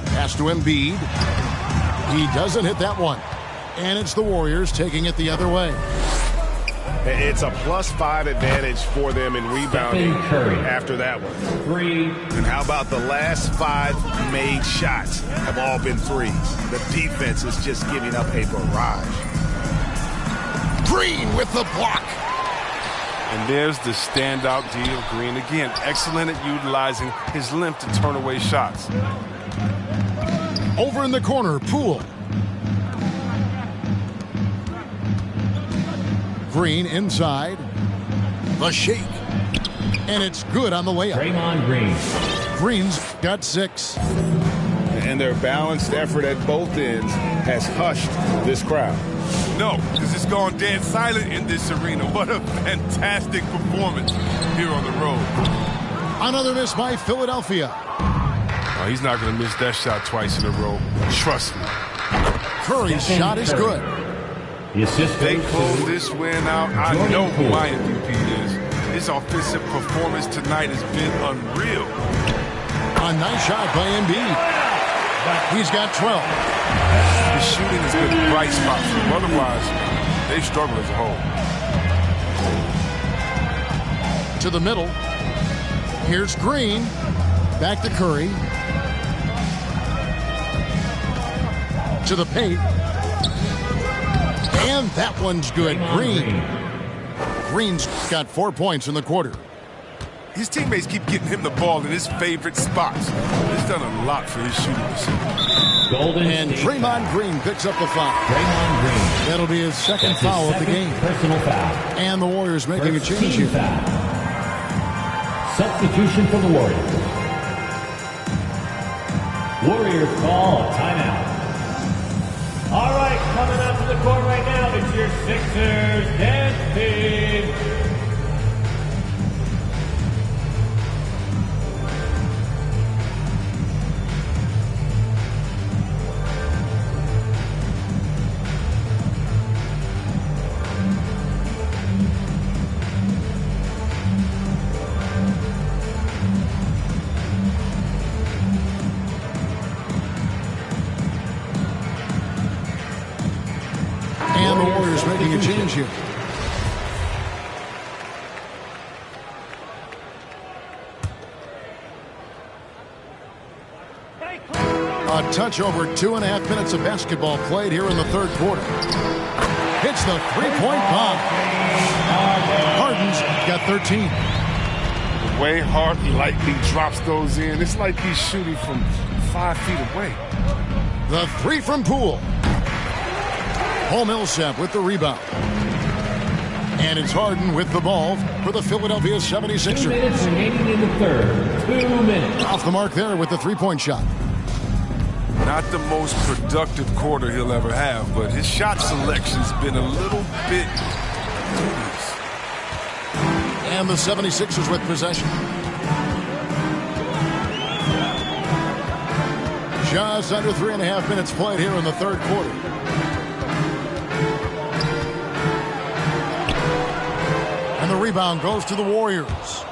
Pass to Embiid. He doesn't hit that one. And it's the Warriors taking it the other way.
It's a +5 advantage for them in rebounding after that one. And how about the last 5 made shots have all been threes? The defense is just giving up a barrage.
Green with the block.
And there's the standout D of Green again. Excellent at utilizing his length to turn away shots.
Over in the corner, Poole. Green inside. The shake. And it's good on the layup.
Draymond Green.
Green's got 6.
And their balanced effort at both ends has hushed this crowd.
No, because it's gone dead silent in this arena. What a fantastic performance here on the road.
Another miss by Philadelphia.
Oh, he's not going to miss that shot twice in a row. Trust me.
Curry's shot is good.
They close this win out. I know who my MVP is. His offensive performance tonight has been unreal.
A nice shot by Embiid. He's got 12.
His shooting has been a bright spot for them. Otherwise, they struggle as a whole.
To the middle. Here's Green. Back to Curry. To the paint. And that one's good. Green's got 4 points in the quarter.
His teammates keep getting him the ball in his favorite spots. He's done a lot for his shooting this season.
And Draymond Green picks up the foul. That'll be his second foul of the game.
Personal foul.
And the Warriors making a change here.
Substitution for the Warriors. Warriors call timeout. All right, coming up to the court right now, it's your Sixers dance team.
And the Warriors making a change here. A touch over 2.5 minutes of basketball played here in the third quarter. Hits the three-point bomb. Harden's got 13.
The way Harden lightly drops those in, it's like he's shooting from 5 feet away.
The 3 from Poole. Paul Millsap with the rebound. And it's Harden with the ball for the Philadelphia 76ers.
2 minutes remaining in the third. 2 minutes.
Off the mark there with the three-point shot.
Not the most productive quarter he'll ever have, but his shot selection's been a little bit dubious.
And the 76ers with possession. Just under 3.5 minutes played here in the third quarter. And the rebound goes to the Warriors.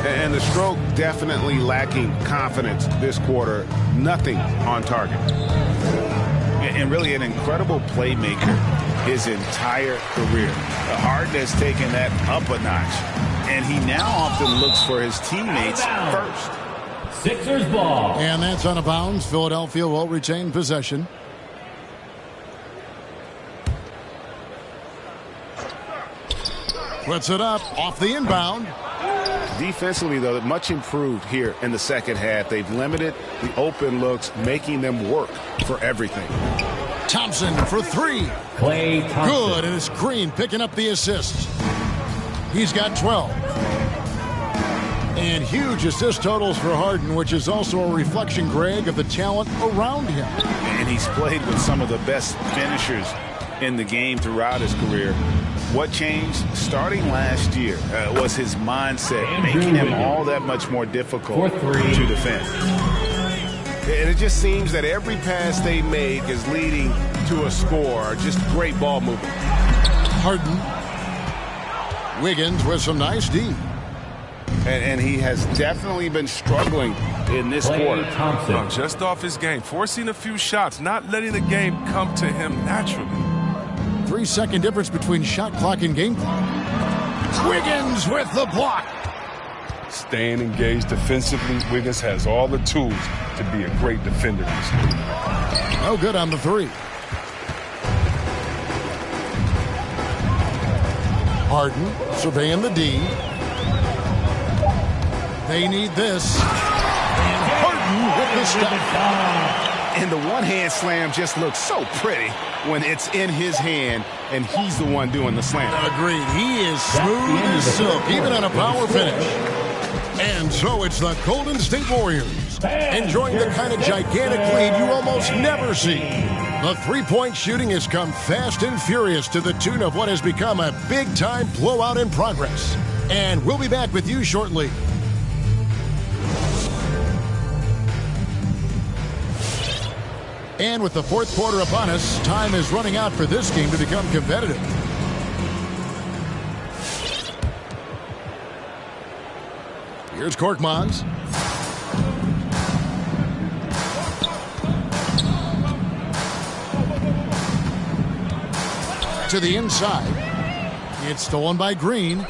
And the stroke definitely lacking confidence this quarter. Nothing on target. And really an incredible playmaker his entire career. Harden has taken that up a notch. And he now often looks for his teammates first.
Sixers ball.
And that's out of bounds. Philadelphia will retain possession. Puts it up off the inbound.
Defensively, though, much improved here in the second half. They've limited the open looks, making them work for everything.
Thompson for three.
Klay Thompson.
Good, and it's Green picking up the assist. He's got 12. And huge assist totals for Harden, which is also a reflection, Greg, of the talent around him.
And he's played with some of the best finishers in the game throughout his career. What changed starting last year was his mindset, making him all that much more difficult to defend.
And it just seems that every pass they make is leading to a score. Just great ball movement.
Harden. Wiggins with some nice D.
And he has definitely been struggling in this quarter.
Just off his game, forcing a few shots, not letting the game come to him naturally.
3-second difference between shot clock and game clock. Wiggins with the block.
Staying engaged defensively, Wiggins has all the tools to be a great defender.
No good on the three. Harden surveying the D. They need this. And Harden with the step.
And the one-hand slam just looks so pretty when it's in his hand and he's the one doing the slam.
Agreed. He is smooth as silk, even on a power finish. And so it's the Golden State Warriors enjoying the kind of gigantic lead you almost never see. The three-point shooting has come fast and furious to the tune of what has become a big-time blowout in progress. And we'll be back with you shortly. And with the fourth quarter upon us, time is running out for this game to become competitive. Here's Korkmaz. To the inside. It's stolen by Green.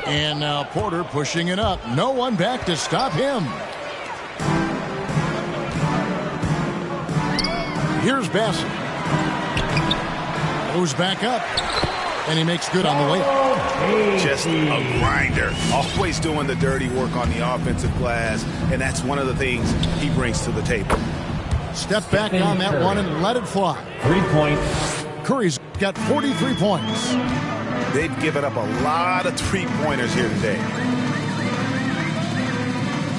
And now Porter pushing it up. No one back to stop him. Here's Bassett. Goes back up. And he makes good on the way up.
Just a grinder. Always doing the dirty work on the offensive glass. And that's one of the things he brings to the table.
Step back on that one and let it fly.
3 points.
Curry's got 43 points.
They've given up a lot of three-pointers here today.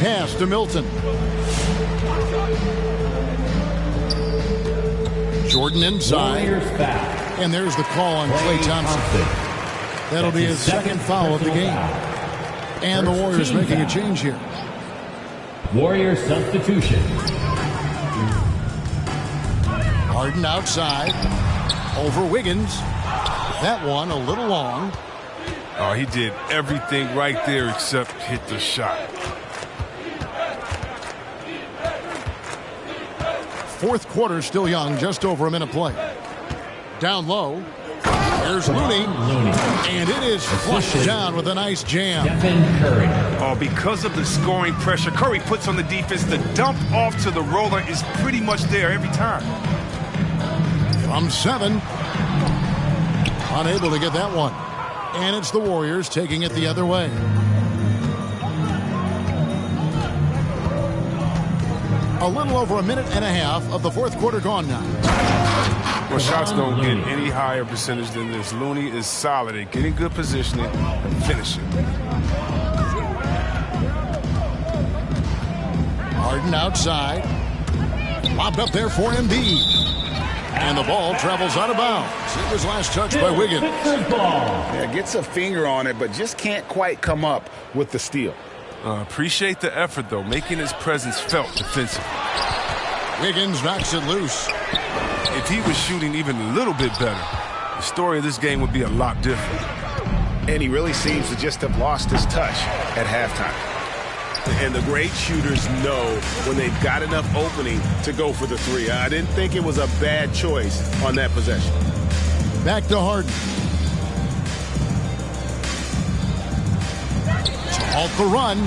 Pass to Milton. Jordan inside. And there's the call on Klay Thompson. That'll be his second foul of the game. And the Warriors making a change here.
Warriors substitution.
Harden outside. Over Wiggins. That one a little long.
Oh, he did everything right there except hit the shot.
Fourth quarter still young, just over a minute play. Down low. There's Looney. And it is flushed down with a nice jam.
Curry.
Oh, because of the scoring pressure Curry puts on the defense, the dump off to the roller is pretty much there every time.
From 7. Unable to get that one. And it's the Warriors taking it the other way. A little over a minute and a half of the fourth quarter gone now.
Well, shots don't get any higher percentage than this. Looney is solid at getting good positioning and finishing.
Harden outside. Lobbed up there for Embiid. And the ball travels out of bounds. It was last touched by Wiggins.
Yeah, gets a finger on it, but just can't quite come up with the steal.
Appreciate the effort, though, making his presence felt defensively.
Wiggins knocks it loose.
If he was shooting even a little bit better, the story of this game would be a lot different.
And he really seems to just have lost his touch at halftime. And the great shooters know when they've got enough opening to go for the three. I didn't think it was a bad choice on that possession.
Back to Harden. To halt the run.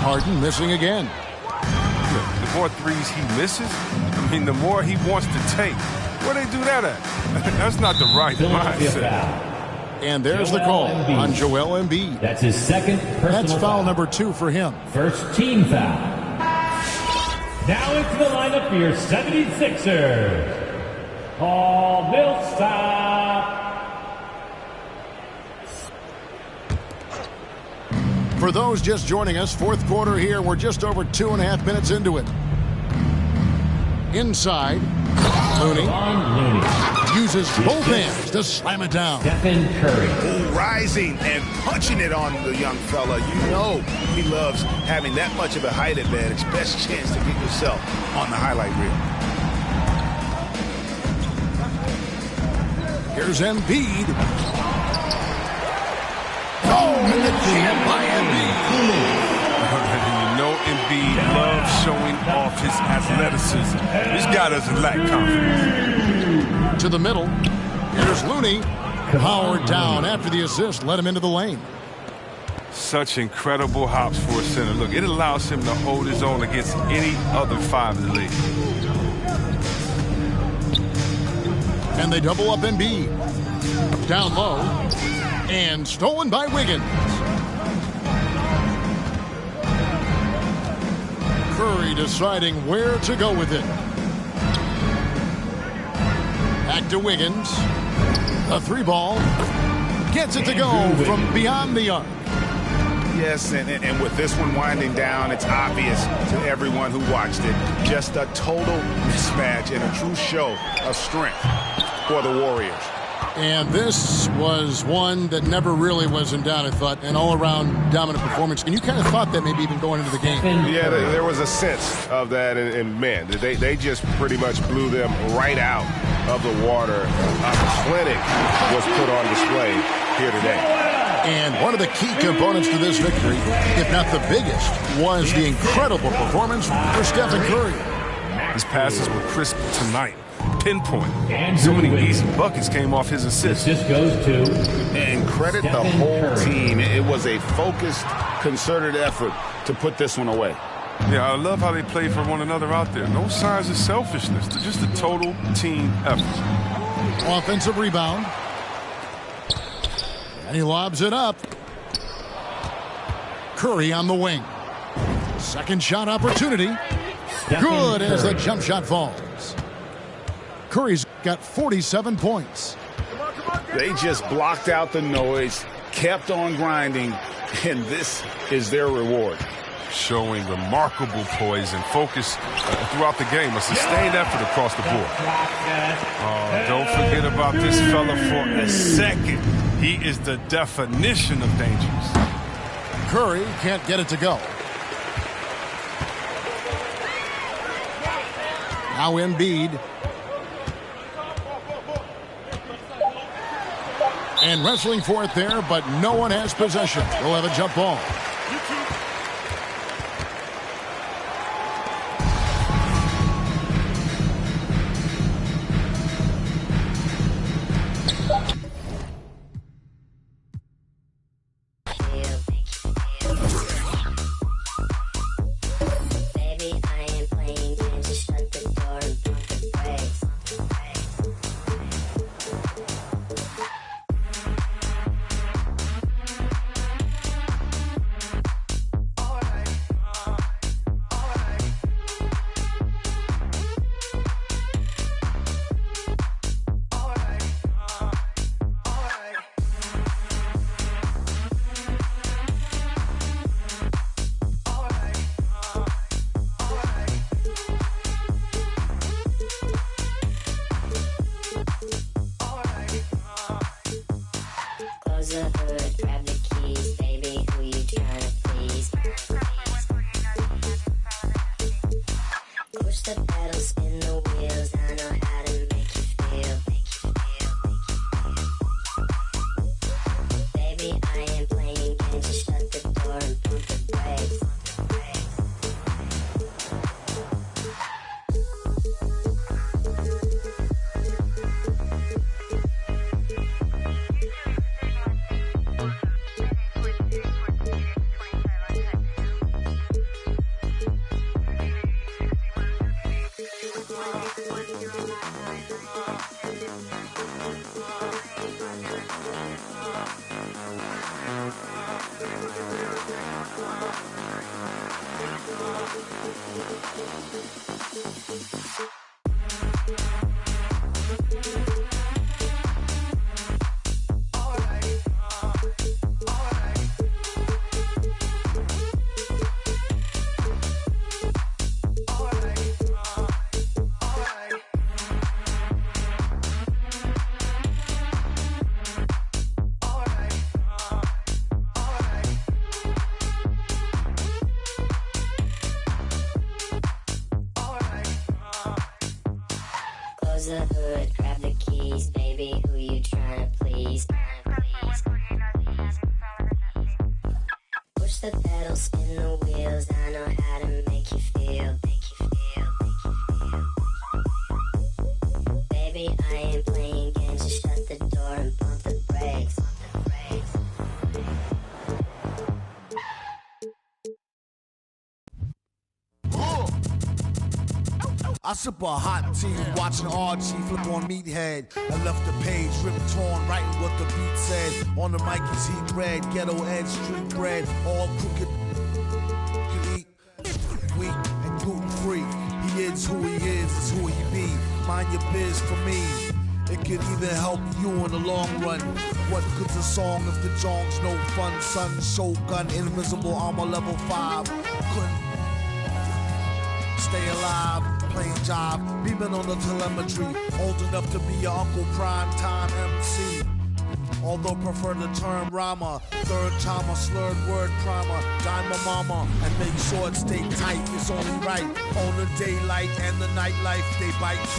Harden missing again.
The more threes he misses, the more he wants to take. Where they do that at? That's not the right mindset.
And there's the call on Joel Embiid.
That's his second personal
That's foul number 2 for him.
First team foul. Now into the lineup for your 76ers. Paul Millsap.
For those just joining us, fourth quarter here. We're just over 2.5 minutes into it. Inside, Looney uses both hands to slam it down.
Stephen Curry.
Rising and punching it on the young fella. You know he loves having that much of a height advantage. Best chance to get yourself on the highlight reel.
Here's Embiid. Oh, and the jam by Embiid.
You know Embiid loves showing off his athleticism. This guy doesn't lack confidence.
To the middle. Here's Looney. Powered down after the assist. Let him into the lane.
Such incredible hops for a center. Look, it allows him to hold his own against any other 5 in the league.
And they double up Embiid. Down low. And stolen by Wiggins. Curry deciding where to go with it. Back to Wiggins. A 3-ball. Gets it to go from beyond the arc.
Yes, and with this one winding down, it's obvious to everyone who watched it. Just a total mismatch and a true show of strength for the Warriors.
And this was one that never really was in doubt, I thought, an all-around dominant performance. And you kind of thought that maybe even going into the game.
Yeah, there was a sense of that, and man, they just pretty much blew them right out of the water. A clinic was put on display here today.
And one of the key components to this victory, if not the biggest, was the incredible performance for Stephen Curry.
His passes were crisp tonight. Pinpoint. So many easy buckets came off his assist.
This goes to
and credit the whole team. It was a focused, concerted effort to put this one away.
Yeah, I love how they play for one another out there. No signs of selfishness. They're just a total team effort.
Offensive rebound. And he lobs it up. Curry on the wing. Second shot opportunity. Good as the jump shot falls. Curry's got 47 points.
They just blocked out the noise, kept on grinding, and this is their reward.
Showing remarkable poise and focus throughout the game. A sustained effort across the board. Don't forget about this fella for a second. He is the definition of dangerous.
Curry can't get it to go. Now Embiid. And wrestling for it there, but no one has possession. We'll have a jump ball.
the hood, grab the keys, baby, who you trying to please? Push the pedal, spin the wheels, I know how to make you feel. Baby, I ain't playing games, just shut the door and pump the brakes.
I sip a hot tea, watching RG flip on Meathead. I left the page ripped torn, writing what the beat said. On the mic is heat red, ghetto edge, street bread, all crooked. Eat weak and gluten free. He is who he is who he be. Mind your biz for me. It could even help you in the long run. What good's a song if the jong's no fun? Sun, Shogun, invisible armor level 5. Couldn't stay alive, playing job, beaming on the telemetry. Old enough to be your Uncle Prime Time MC. Although prefer the term rhymer, third timer, slurred word primer, dime my mama, and make sure it stay tight. It's only right on the daylight and the nightlife they bite.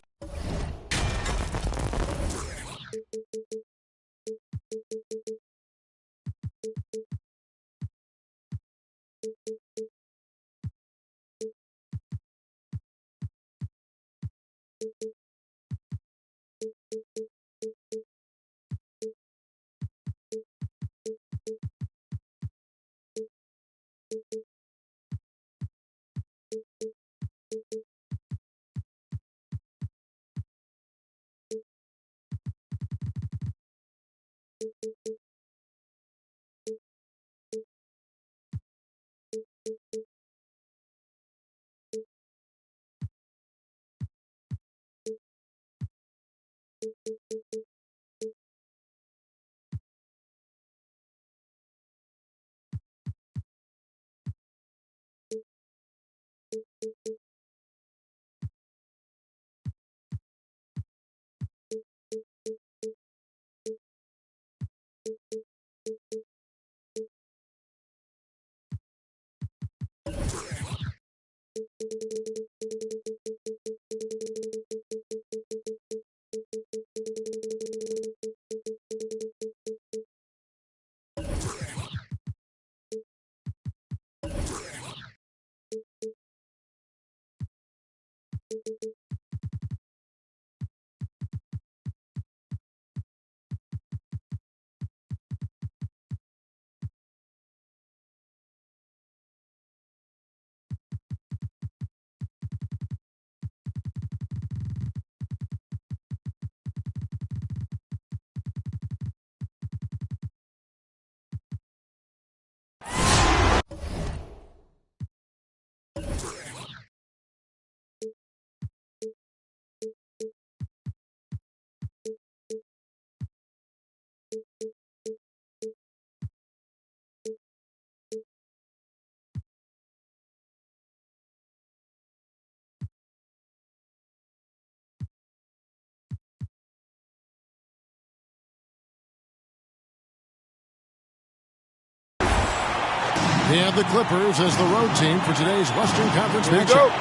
They have the Clippers as the road team for today's Western Conference matchup.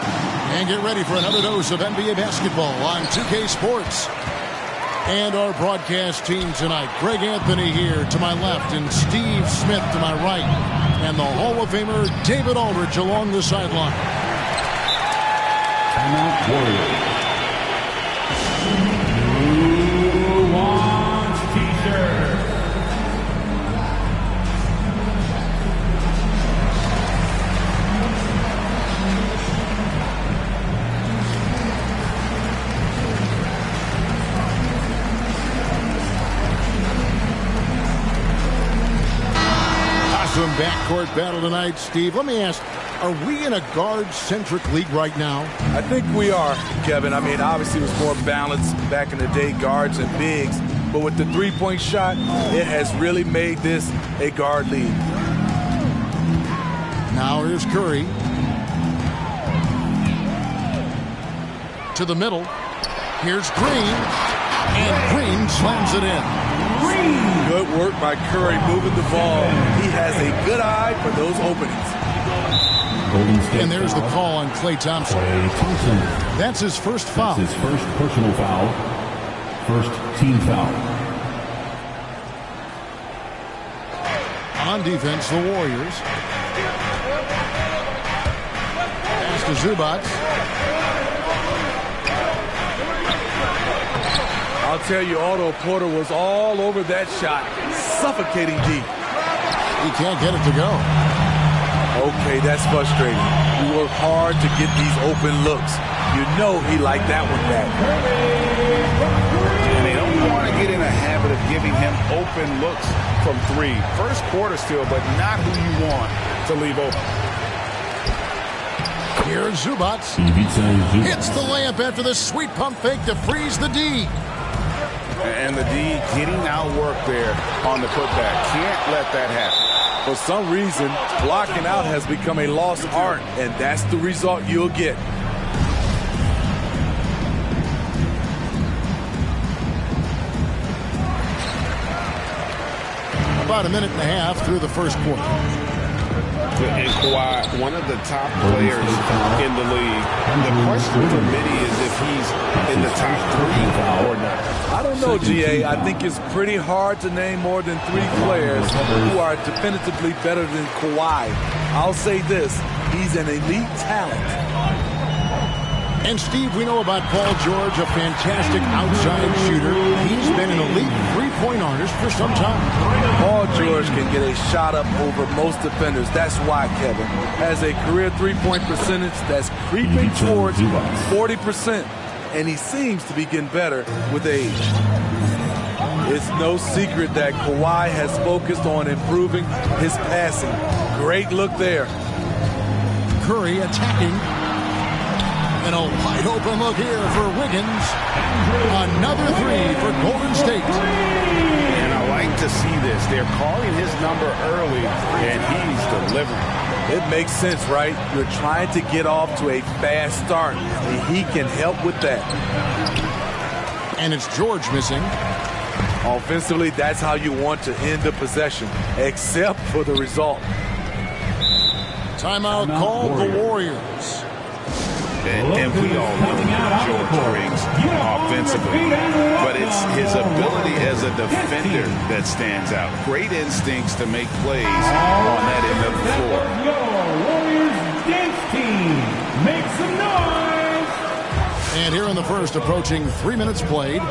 And get ready for another dose of NBA basketball on 2K Sports. And our broadcast team tonight, Greg Anthony here to my left and Steve Smith to my right. And the Hall of Famer David Aldridge along the sideline.
Timeout Warriors. Who wants t-shirt?
Awesome backcourt battle tonight, Steve. Let me ask, are we in a guard-centric league right now?
I think we are, Kevin. I mean, obviously it was more balanced back in the day, guards and bigs. But with the three-point shot, it has really made this a guard league.
Now here's Curry. To the middle. Here's Green. And Green slams it in.
Good work by Curry moving the ball. He has a good eye for those openings.
And there's the call on Klay Thompson. That's his first foul.
That's his first personal foul. First team foul.
On defense, the Warriors. Pass to Zubac.
I'll tell you, Otto Porter was all over that shot, suffocating deep.
He can't get it to go.
Okay, that's frustrating. We work hard to get these open looks. You know he liked that one back.
And they don't want to get in a habit of giving him open looks from three. First quarter still, but not who you want to leave open.
Here's Zubac. Hits the layup after the sweet pump fake to freeze the D.
And the D getting outwork there on the putback. Can't let that happen.
For some reason, blocking out has become a lost art, and that's the result you'll get.
About a minute and a half through the first quarter.
And Kawhi, one of the top players in the league. The question for many is if he's in the top three or not.
I don't know, GA. I think it's pretty hard to name more than three players who are definitively better than Kawhi. I'll say this, he's an elite talent.
And Steve, we know about Paul George, a fantastic outside shooter. He's been an elite three-point artist for some time.
Paul George can get a shot up over most defenders. That's why Kevin has a career three-point percentage that's creeping towards 40%. And he seems to be getting better with age. It's no secret that Kawhi has focused on improving his passing. Great look there.
Curry attacking. And a wide open look here for Wiggins. Another three for Golden State.
And I like to see this. They're calling his number early, and he's delivering.
It makes sense, right? You're trying to get off to a fast start, and he can help with that.
And it's George missing.
Offensively, that's how you want to end the possession, except for the result.
Timeout called the Warriors.
And we all know what George brings offensively, but it's his ability as a defender that stands out. Great instincts to make plays on that end of the floor.
Warriors dance team, make some noise!
And here in the first, approaching 3 minutes played.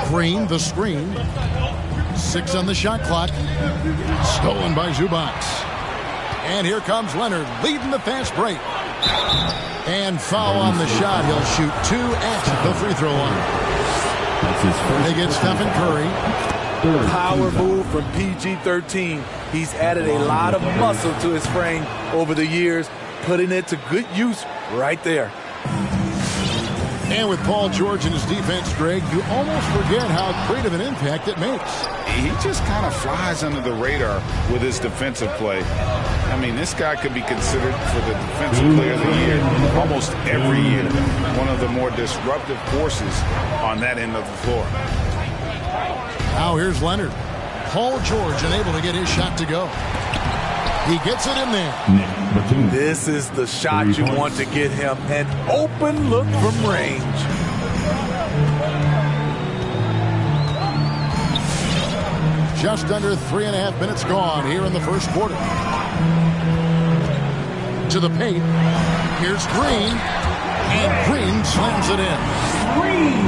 Green, the screen. 6 on the shot clock. Stolen by Zubac. And here comes Leonard leading the fast break. And foul on the shot. He'll shoot 2 at the free throw line. They get Stephen Curry.
Power move from PG-13. He's added a lot of muscle to his frame over the years, putting it to good use right there.
And with Paul George and his defense, Greg, you almost forget how great of an impact it makes.
He just kind of flies under the radar with his defensive play. I mean, this guy could be considered for the defensive player of the year almost every year. One of the more disruptive forces on that end of the floor.
Now here's Leonard. Paul George unable to get his shot to go. He gets it in there.
This is the shot you want to get him. An open look from range.
Just under 3.5 minutes gone here in the first quarter. To the paint. Here's Green. And Green slams it in.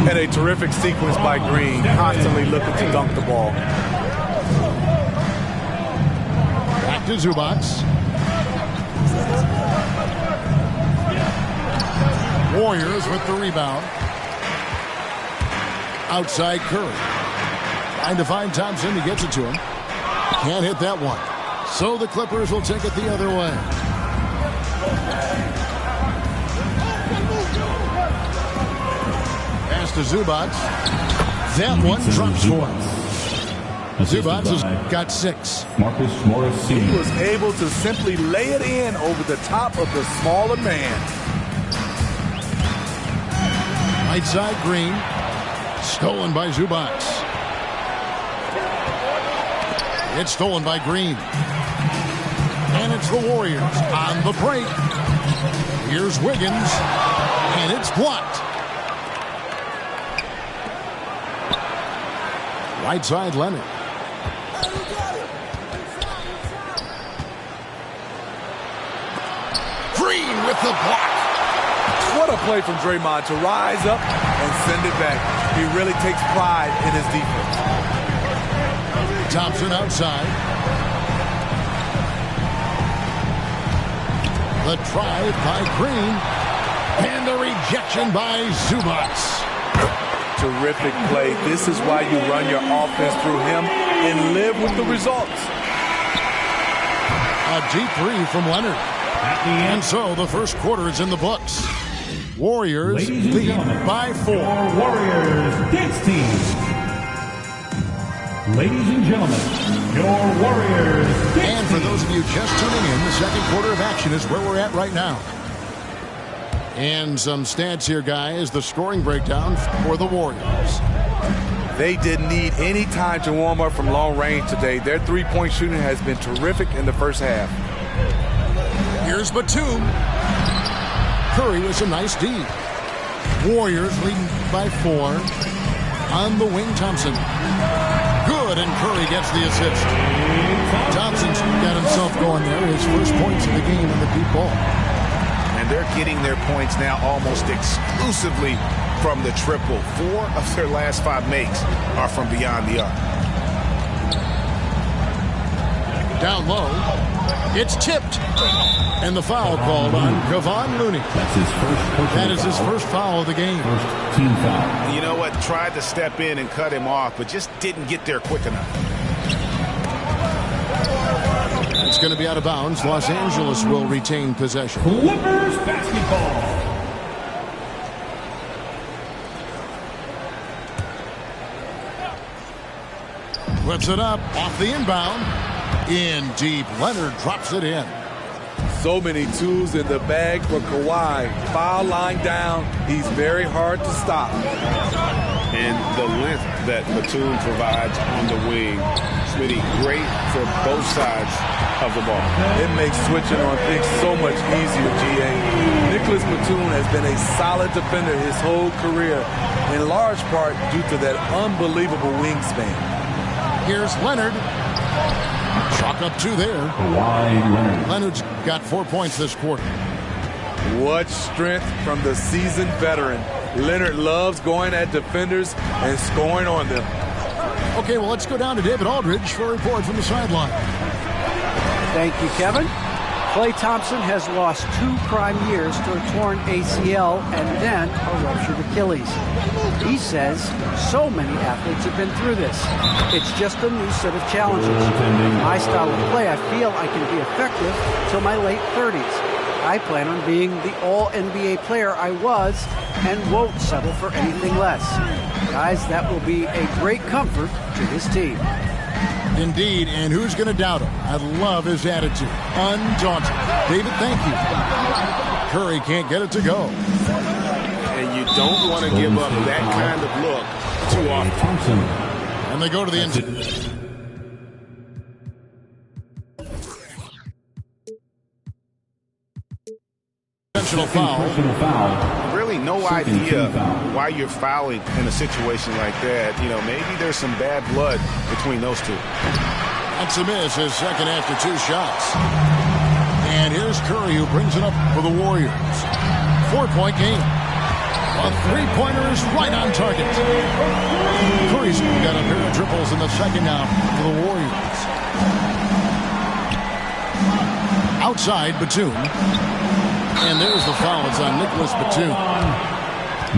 And a terrific sequence by Green. Constantly looking to dunk the ball.
Back to Zubac. Warriors with the rebound. Outside Curry. Trying to find Thompson. He gets it to him. Can't hit that one. So the Clippers will take it the other way. Pass to Zubac. That one drops for him. Zubac has got 6.
Marcus Morris Sr.
He was able to simply lay it in over the top of the smaller man.
Right side Green. Stolen by Zubac. It's stolen by Green. And it's the Warriors on the break. Here's Wiggins, and it's blocked. Right side, Leonard. Green with the block.
What a play from Draymond to rise up and send it back. He really takes pride in his defense.
Thompson outside. The drive by Green. And the rejection by Zubats.
Terrific play. This is why you run your offense through him and live with the results.
A deep three from Leonard. And so the first quarter is in the books. Warriors lead by 4.
Warriors dance team. Ladies and gentlemen, your Warriors dance team.
And for those of you just tuning in, the second quarter of action is where we're at right now. And some stats here, guys. The scoring breakdown for the Warriors.
They didn't need any time to warm up from long range today. Their three-point shooting has been terrific in the first half.
Here's Batum. Curry was a nice D. Warriors leading by 4. On the wing, Thompson. Good, and Curry gets the assist. Thompson's got himself going there. His first points of the game in the deep ball.
And they're getting their points now almost exclusively from the triple. 4 of their last 5 makes are from beyond the arc.
Down low. It's tipped. And the foul called on Kevon Looney.
That's his first personal
That is his
foul.
first foul of the game.
First team foul.
You know what? Tried to step in and cut him off, but just didn't get there quick enough.
It's going to be out of bounds. Los Angeles will retain possession.
Clippers basketball.
Puts it up off the inbound. In deep. Leonard drops it in.
So many tools in the bag for Kawhi. Foul line down. He's very hard to stop.
And the length that Batum provides on the wing, Smitty, great for both sides of the ball.
It makes switching on picks so much easier, GA. Nicholas Batum has been a solid defender his whole career, in large part due to that unbelievable wingspan.
Here's Leonard. Chalk up 2 there.
Leonard.
Leonard's got 4 points this quarter.
What strength from the seasoned veteran. Leonard loves going at defenders and scoring on them.
Okay, well, let's go down to David Aldridge for a report from the sideline.
Thank you, Kevin. Klay Thompson has lost 2 prime years to a torn ACL and then a ruptured Achilles. He says so many athletes have been through this. It's just a new set of challenges. My style of play, I feel I can be effective till my late 30s. I plan on being the all-NBA player I was and won't settle for anything less. Guys, that will be a great comfort to this team.
Indeed, and who's going to doubt him? I love his attitude. Undaunted. David, thank you. Curry can't get it to go.
And you don't want to give up that kind of look too often.
And they go to the end zone. Intentional foul.
Really no idea why you're fouling in a situation like that. You know, maybe there's some bad blood between those two.
That's a miss, his second after 2 shots. And here's Curry, who brings it up for the Warriors. 4-point game. A 3-pointer is right on target. Curry's got a pair of triples in the second half for the Warriors. Outside, Batum. And there's the foul. It's on Nicholas Batum.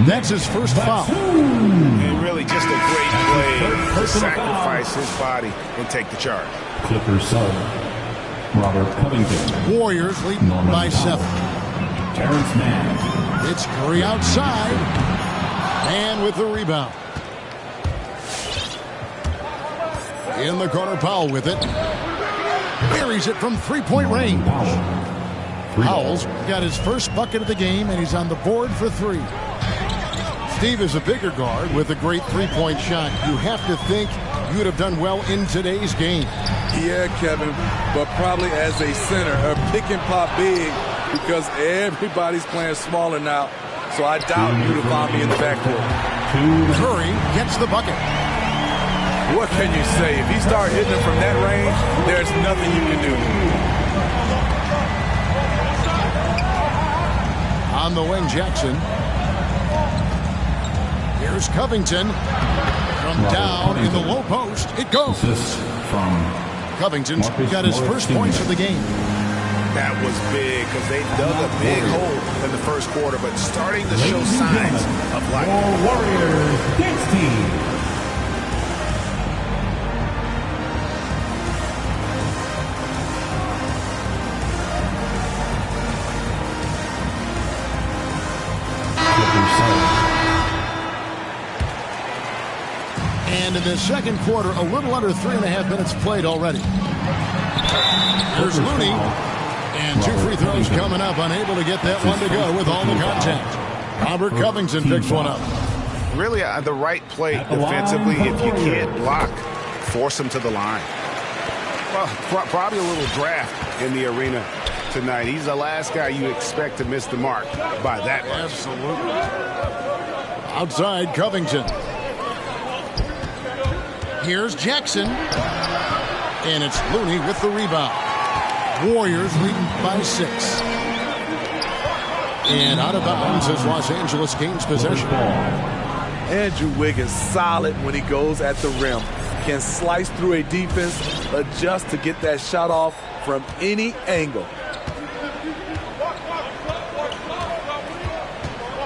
That's his first foul.
And really just a great play to sacrifice his body and take the charge.
Clippers sub Robert Covington.
Warriors leading by 7.
Terrence Mann.
It's Curry outside. And with the rebound. In the corner, Powell with it. Buries it from 3-point range. Powell's got his first bucket of the game, and he's on the board for 3. Steve is a bigger guard with a great three-point shot. You have to think you would have done well in today's game.
Yeah, Kevin, but probably as a center, a pick and pop big, because everybody's playing smaller now. So I doubt you would have found me in the backcourt.
Curry gets the bucket.
What can you say? If he starts hitting it from that range, there's nothing you can do.
On the wing, Jackson. Here's Covington. From down in the low post, it goes. Covington's got his first points of the game.
That was big because they dug a big hole in the first quarter, but starting to show signs of life.
Warriors dance team.
And in the second quarter, a little under 3.5 minutes played already. There's Looney. And 2 free throws coming up, unable to get that one to go with all the contact. Robert Covington picks one up.
Really the right play defensively. If you can't block, force him to the line. Well, probably a little draft in the arena tonight. He's the last guy you expect to miss the mark by that much.
Absolutely. Outside Covington. Here's Jackson. And it's Looney with the rebound. Warriors leading by 6. And out of bounds as Los Angeles gains possession.
Andrew Wiggins solid when he goes at the rim. Can slice through a defense, adjust to get that shot off from any angle.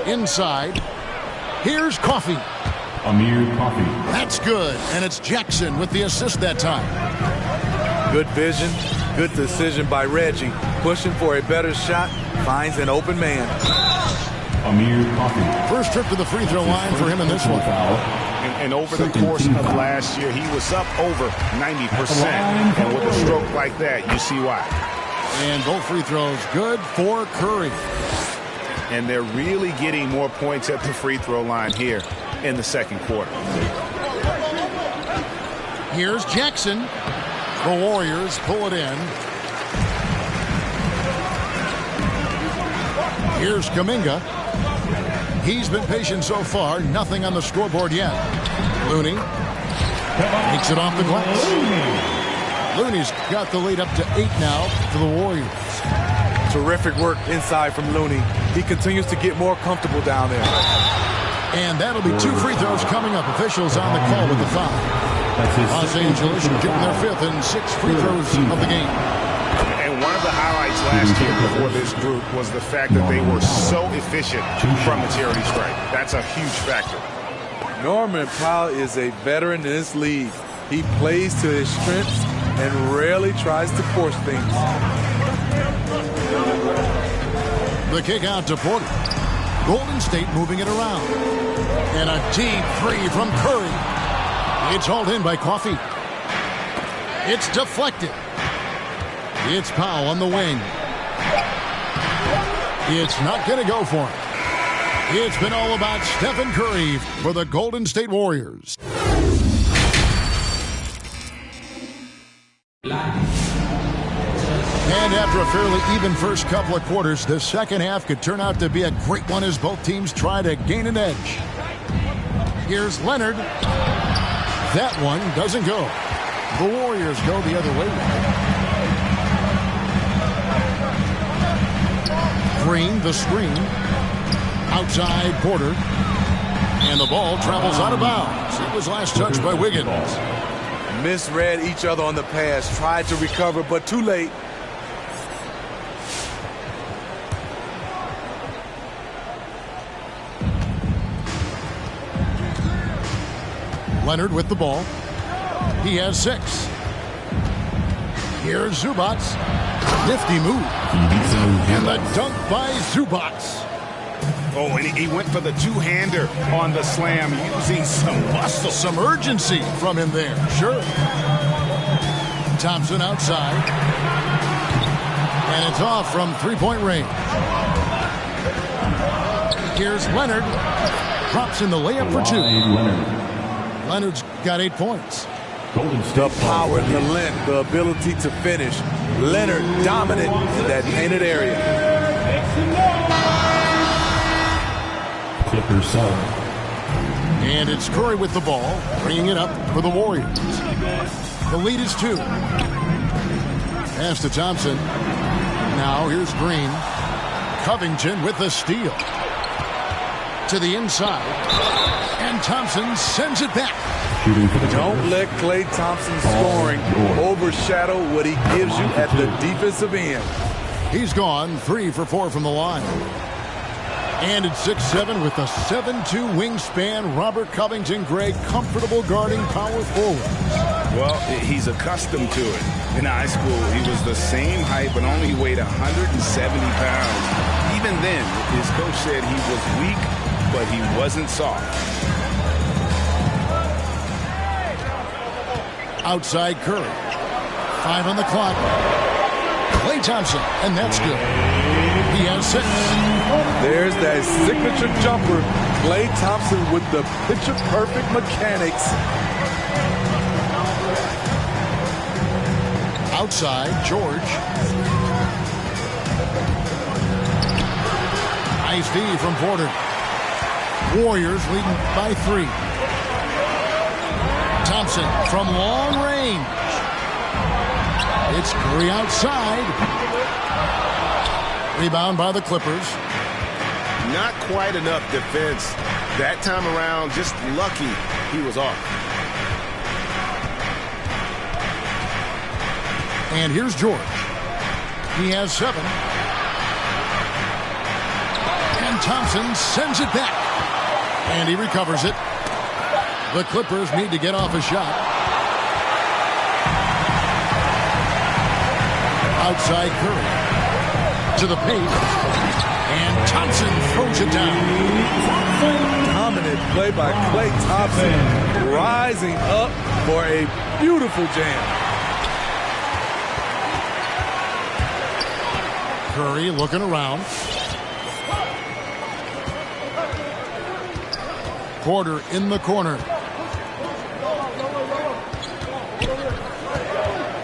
Inside. Here's Coffee.
Amir Coffee.
That's good. And it's Jackson with the assist that time.
Good vision. Good decision by Reggie. Pushing for a better shot. Finds an open man.
Amir Coffee.
First trip to the free throw line for him in this one.
And over the course of last year, he was up over 90%. And with a stroke like that, you see why.
And both free throws good for Curry.
And they're really getting more points at the free throw line here in the second quarter.
Here's Jackson. The Warriors pull it in. Here's Kuminga. He's been patient so far. Nothing on the scoreboard yet. Looney takes it off the glass. Looney's got the lead up to 8 now for the Warriors.
Terrific work inside from Looney. He continues to get more comfortable down there.
And that'll be 2 free throws coming up. Officials on the call with the foul. Los Angeles getting their 5th and 6th free throws of the game.
And one of the highlights last year before this group was the fact that they were so efficient from the charity stripe. That's a huge factor.
Norman Powell is a veteran in this league. He plays to his strengths and rarely tries to force things.
The kick out to Porter. Golden State moving it around. And a deep 3 from Curry. It's hauled in by Coffee. It's deflected. It's Powell on the wing. It's not going to go for him. It's been all about Stephen Curry for the Golden State Warriors. And after a fairly even first couple of quarters, the second half could turn out to be a great one as both teams try to gain an edge. Here's Leonard. That one doesn't go. The Warriors go the other way. Green, the screen. Outside Porter. And the ball travels out of bounds. It was last touched by Wiggins.
Misread each other on the pass. Tried to recover, but too late.
Leonard with the ball. He has 6. Here's Zubac. Nifty move. And the dunk by Zubac.
Oh, and he went for the two-hander on the slam, using some muscle.
Some urgency from him there. Sure. Thompson outside. And it's off from three-point range. Here's Leonard. drops in the layup for 2. Leonard's got 8 points.
The power, the length, the ability to finish. Leonard dominant in that painted area.
Clippers sub.
And it's Curry with the ball, bringing it up for the Warriors. The lead is 2. Pass to Thompson. Now here's Green. Covington with the steal. To the inside. And Thompson sends it back.
Don't let Klay Thompson's scoring overshadow what he gives you at the defensive end.
He's gone 3 for 4 from the line. And it's 6'7" with a 7'2" wingspan. Robert Covington, Greg, comfortable guarding power forward.
Well, he's accustomed to it. In high school, he was the same height, but only weighed 170 pounds. Even then, his coach said he was weak, but he wasn't soft.
Outside Curry. 5 on the clock. Klay Thompson, and that's good. He has 6.
There's that signature jumper. Klay Thompson with the picture-perfect mechanics.
Outside, George. Nice D from Porter. Warriors leading by 3. Thompson from long range. It's Curry outside. Rebound by the Clippers.
Not quite enough defense. That time around, just lucky he was off.
And here's George. He has 7. And Thompson sends it back. And he recovers it. The Clippers need to get off a shot. Outside Curry. To the paint. And Thompson throws it down.
Dominant play by Klay Thompson. Rising up for a beautiful jam.
Curry looking around. Porter in the corner.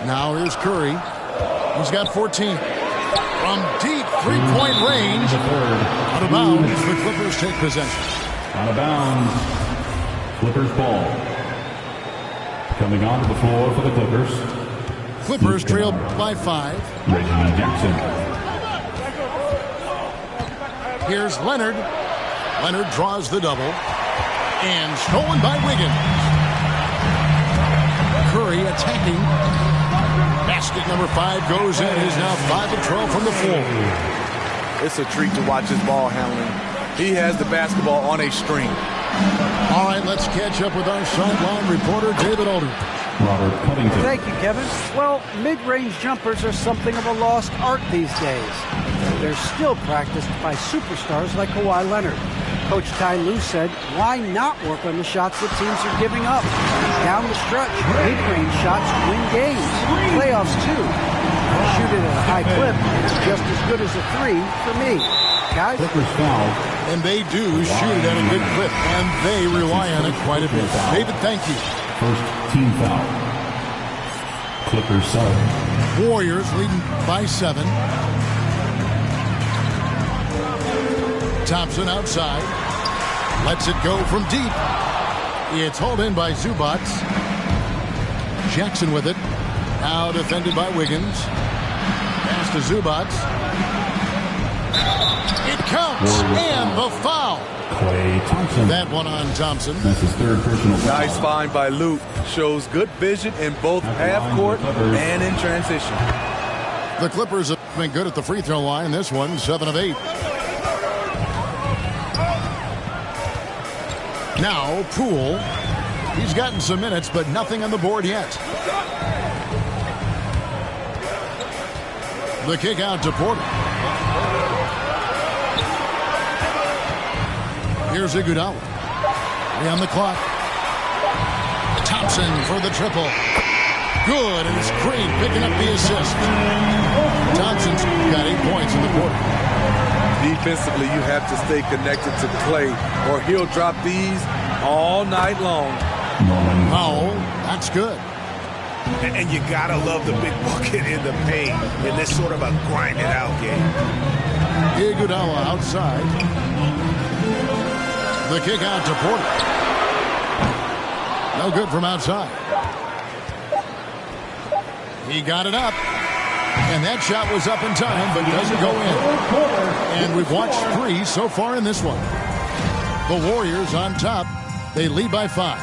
Now here's Curry. He's got 14. From deep three-point range. Out of bounds. The Clippers take possession.
Out of bounds. Clippers ball. Coming onto the floor for the Clippers.
Clippers trail by 5.
Reggie Jackson.
Here's Leonard. Leonard draws the double. And stolen by Wiggins. Curry attacking. Basket number 5 goes in. He's now 5 of 12 from the floor.
It's a treat to watch his ball handling. He has the basketball on a string.
All right, let's catch up with our sideline reporter, David Alder.
Robert Covington.
Thank you, Kevin. Well, mid-range jumpers are something of a lost art these days. They're still practiced by superstars like Kawhi Leonard. Coach Ty Lue said, why not work on the shots that teams are giving up? Down the stretch, mid-range shots win games. Playoffs, too. Shoot it at a high clip, just as good as a 3 for me. Guys?
Clippers foul.
And they do shoot it at a good clip, and they rely on it quite a bit. David, thank you.
First team foul. Clippers sub.
Warriors leading by 7. Thompson outside. Lets it go from deep. It's hauled in by Zubac. Jackson with it. Now defended by Wiggins. Pass to Zubac. It counts. And the foul.
Klay Thompson.
That one on Thompson.
That's his 3rd personal foul.
Nice find by Luke. Shows good vision in both half court and in transition.
The Clippers have been good at the free throw line. This one, 7 of 8. Now, Poole. He's gotten some minutes, but nothing on the board yet. The kick out to Porter. Here's Iguodala. 3 on the clock. Thompson for the triple. Good, and it's Green picking up the assist. Thompson's got 8 points in the quarter.
Defensively, you have to stay connected to Clay, or he'll drop these all night long.
Powell, that's good.
And you got to love the big bucket in the paint in this sort of a grind-it-out game.
Iguodala outside. The kick out to Porter. No good from outside. He got it up. And that shot was up in time, but doesn't go in. And we've watched 3 so far in this one. The Warriors on top. They lead by 5.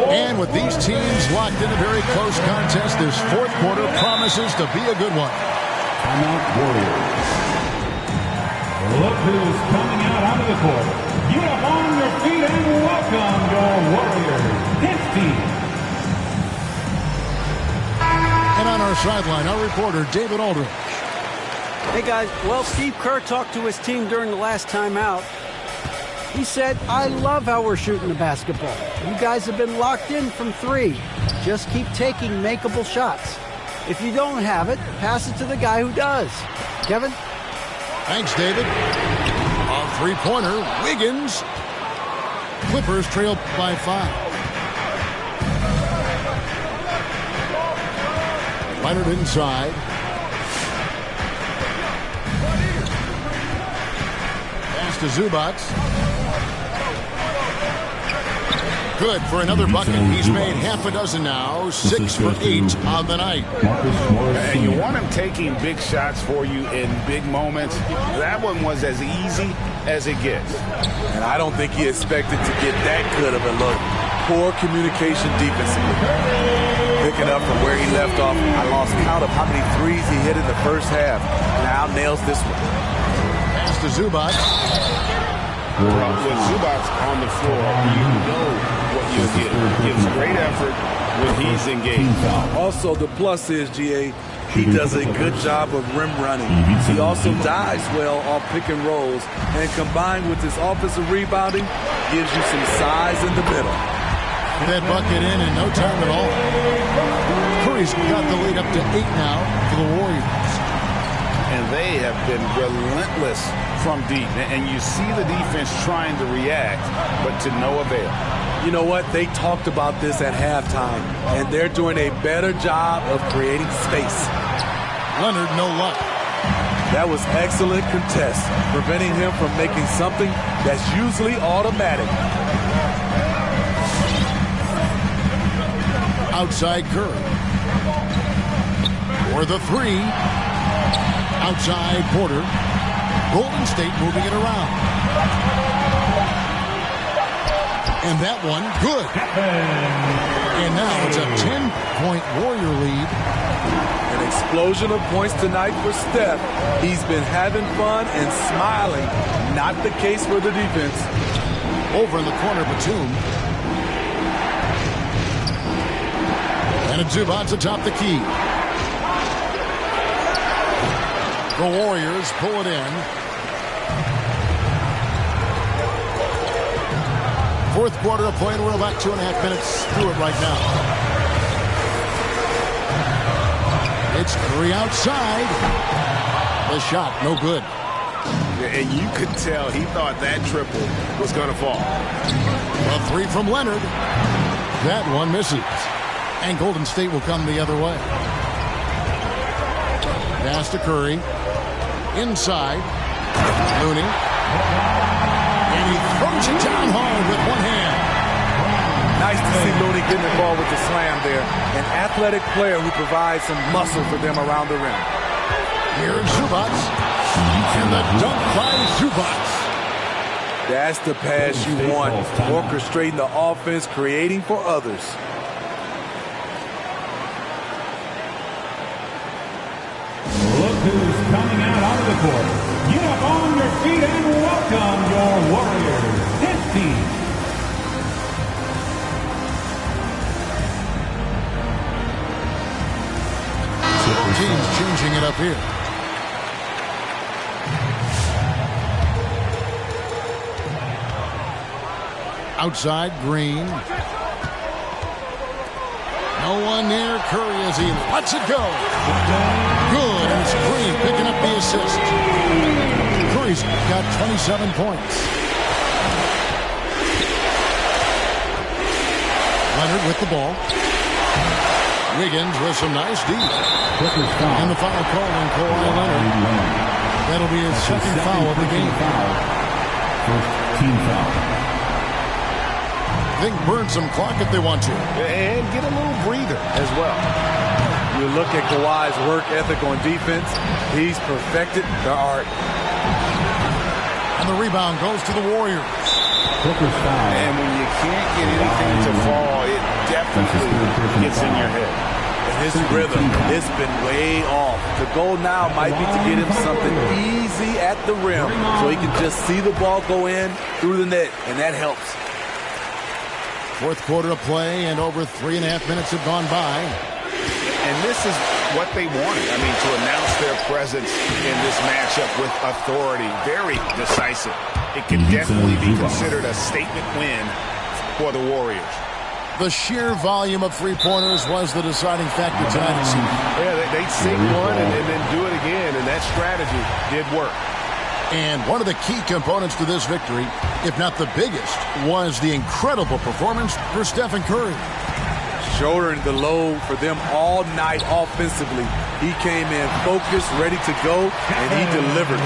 And with these teams locked in a very close contest, this fourth quarter promises to be a good one.
Timeout Warriors. Look who's coming out onto the court. Get up on your feet and welcome your Warriors, his team.
And on our sideline, our reporter, David Aldridge.
Hey, guys. Well, Steve Kerr talked to his team during the last timeout. He said, I love how we're shooting the basketball. You guys have been locked in from 3. Just keep taking makeable shots. If you don't have it, pass it to the guy who does. Kevin?
Thanks, David. A three-pointer, Wiggins. Clippers trail by 5. Leonard inside. Pass to Zubats. Good for another bucket. He's made half a dozen now. 6 for 8 on the night.
And you want him taking big shots for you in big moments. That one was as easy as it gets.
And I don't think he expected to get that good of a look. Poor communication defensively. Picking up from where he left off. I lost count of how many threes he hit in the first half. Now nails this one.
Pass to Zubats.
With Zubats on the floor, you know what you get. Gives great effort when he's engaged.
Also, the plus is, GA, he does a good job of rim running. He also dives well off pick and rolls, and combined with his offensive rebounding, gives you some size in the middle.
That bucket in no time at all. Curry's got the lead up to 8 now for the Warriors.
And they have been relentless from deep. And you see the defense trying to react, but to no avail.
You know what? They talked about this at halftime, and they're doing a better job of creating space.
Leonard, no luck.
That was excellent contest, preventing him from making something that's usually automatic.
Outside Curry. For the 3. Outside Porter. Golden State moving it around. And that one, good. And now it's a 10-point Warrior lead.
An explosion of points tonight for Steph. He's been having fun and smiling. Not the case for the defense.
Over in the corner, Batum. And a Zubats atop the key. The Warriors pull it in. Fourth quarter of play, and we're about 2.5 minutes through it right now. It's Curry outside. The shot, no good.
And you could tell he thought that triple was going to fall.
A 3 from Leonard. That one misses. And Golden State will come the other way. Pass to Curry. Inside. Looney. And he throws it down hard with one hand.
Nice to see Looney getting involved with the slam there. An athletic player who provides some muscle for them around the rim.
Here's Zubats. And the dunk by Zubats.
That's the pass you want. Orchestrating the offense, creating for others.
Look who's coming out onto the court. Get up on your feet and welcome your Warriors, his team.
Teams changing it up here. Outside, Green. No one near Curry as he lets it go. Good, and it's Green picking up the assist. Curry's got 27 points. Leonard with the ball. Wiggins with some nice D. And the foul call on Kawhi Leonard. That'll be his second foul of the game.
First team foul.
I think burn some clock if they want to.
And get a little breather as well.
You look at Kawhi's work ethic on defense. He's perfected the art.
And the rebound goes to the Warriors.
And when you can't get anything to fall, it definitely gets in your head.
And his rhythm, it's been way off. The goal now might be to get him something easy at the rim so he can just see the ball go in through the net, and that helps.
Fourth quarter of play, and over 3.5 minutes have gone by.
And this is what they wanted. I mean, to announce their presence in this matchup with authority, very decisive. It can definitely be considered a statement win for the Warriors.
The sheer volume of three-pointers was the deciding factor tonight, it seemed.
Yeah, they'd sink one and then do it again, and that strategy did work.
And one of the key components to this victory, if not the biggest, was the incredible performance for Stephen Curry.
Shouldering the load for them all night offensively. He came in focused, ready to go, and he delivered.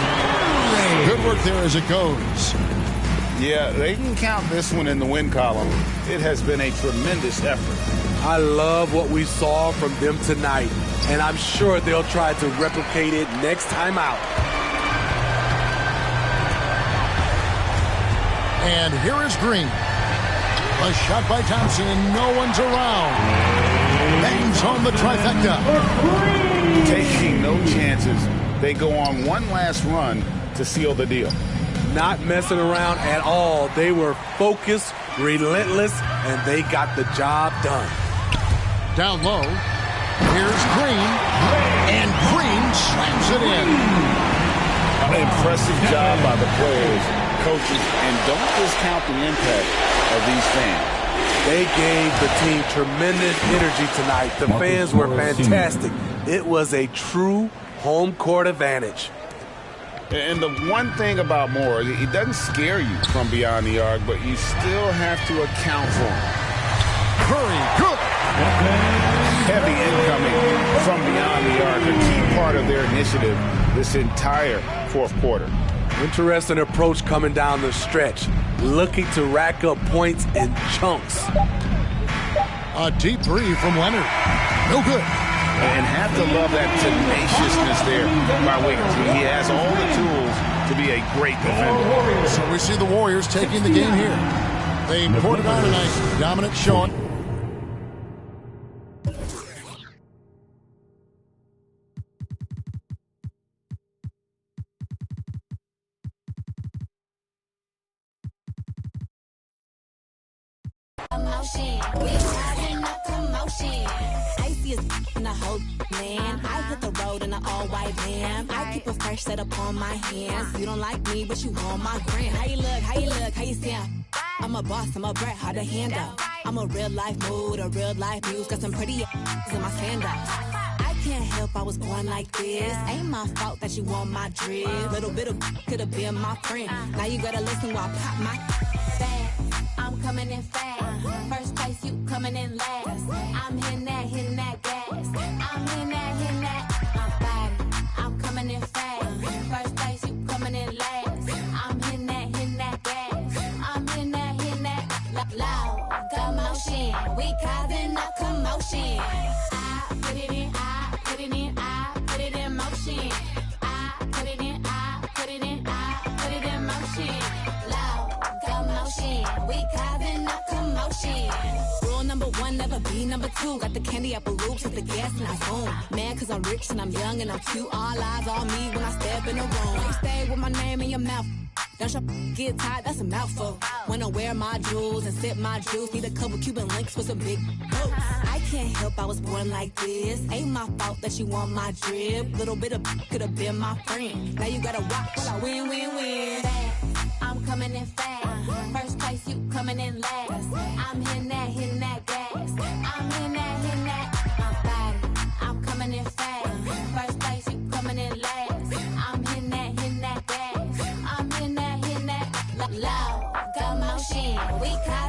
Good work there as it goes.
Yeah, they can count this one in the win column. It has been a tremendous effort.
I love what we saw from them tonight, and I'm sure they'll try to replicate it next time out.
And here is Green. A shot by Thompson, and no one's around. Bangs on the trifecta.
Taking no chances. They go on one last run to seal the deal.
Not messing around at all. They were focused, relentless, and they got the job done.
Down low. Here's Green. And Green slams it in.
An impressive job by the players, coaches, and don't discount the impact of these fans.
They gave the team tremendous energy tonight. The fans were fantastic. It was a true home court advantage.
And the one thing about Moore, it doesn't scare you from beyond the arc, but you still have to account for him.
Curry, good.
Heavy incoming from beyond the arc, a key part of their initiative this entire fourth quarter.
Interesting approach coming down the stretch, looking to rack up points in chunks.
A deep three from Leonard. No good.
And have to love that tenaciousness there by Wiggins. He has all the tools to be a great defender.
So we see the Warriors taking the game here. They poured it on tonight. Dominant showing.
I keep a fresh set up on my hands. You don't like me, but you want my grand. How you look, how you look, how you sound? I'm a boss, I'm a brat, hard to handle. I'm a real life mood, a real life muse. Got some pretty in my sandals. I can't help I was born like this. Ain't my fault that you want my drip. Little bit of could have been my friend. Now you gotta listen while I pop my fast. I'm coming in fast. First place, you coming in last. I'm hitting that gas. I'm hitting that. I'm coming in fast. First place, you coming in last. I'm hitting that gas. I'm hitting that loud commotion. We causing a commotion. I put it in, I put it in, I put it in motion. I put it in, I put it in, I put it in motion. Loud commotion. We causing a commotion. Rule number one, never be number two. Got the candy apple loops with the gas and I zoom. Man, cause I'm rich and I'm young and I'm cute. All eyes on me when I step in the room. Stay with my name in your mouth. Don't your get tired, that's a mouthful. When I wear my jewels and sip my juice, need a couple Cuban links with some big boots. I can't help I was born like this. Ain't my fault that you want my drip. Little bit of could have been my friend. Now you gotta watch while I win, win, win. I'm coming in fast. First place, you coming in last. I'm hitting that gas. I'm hitting that We call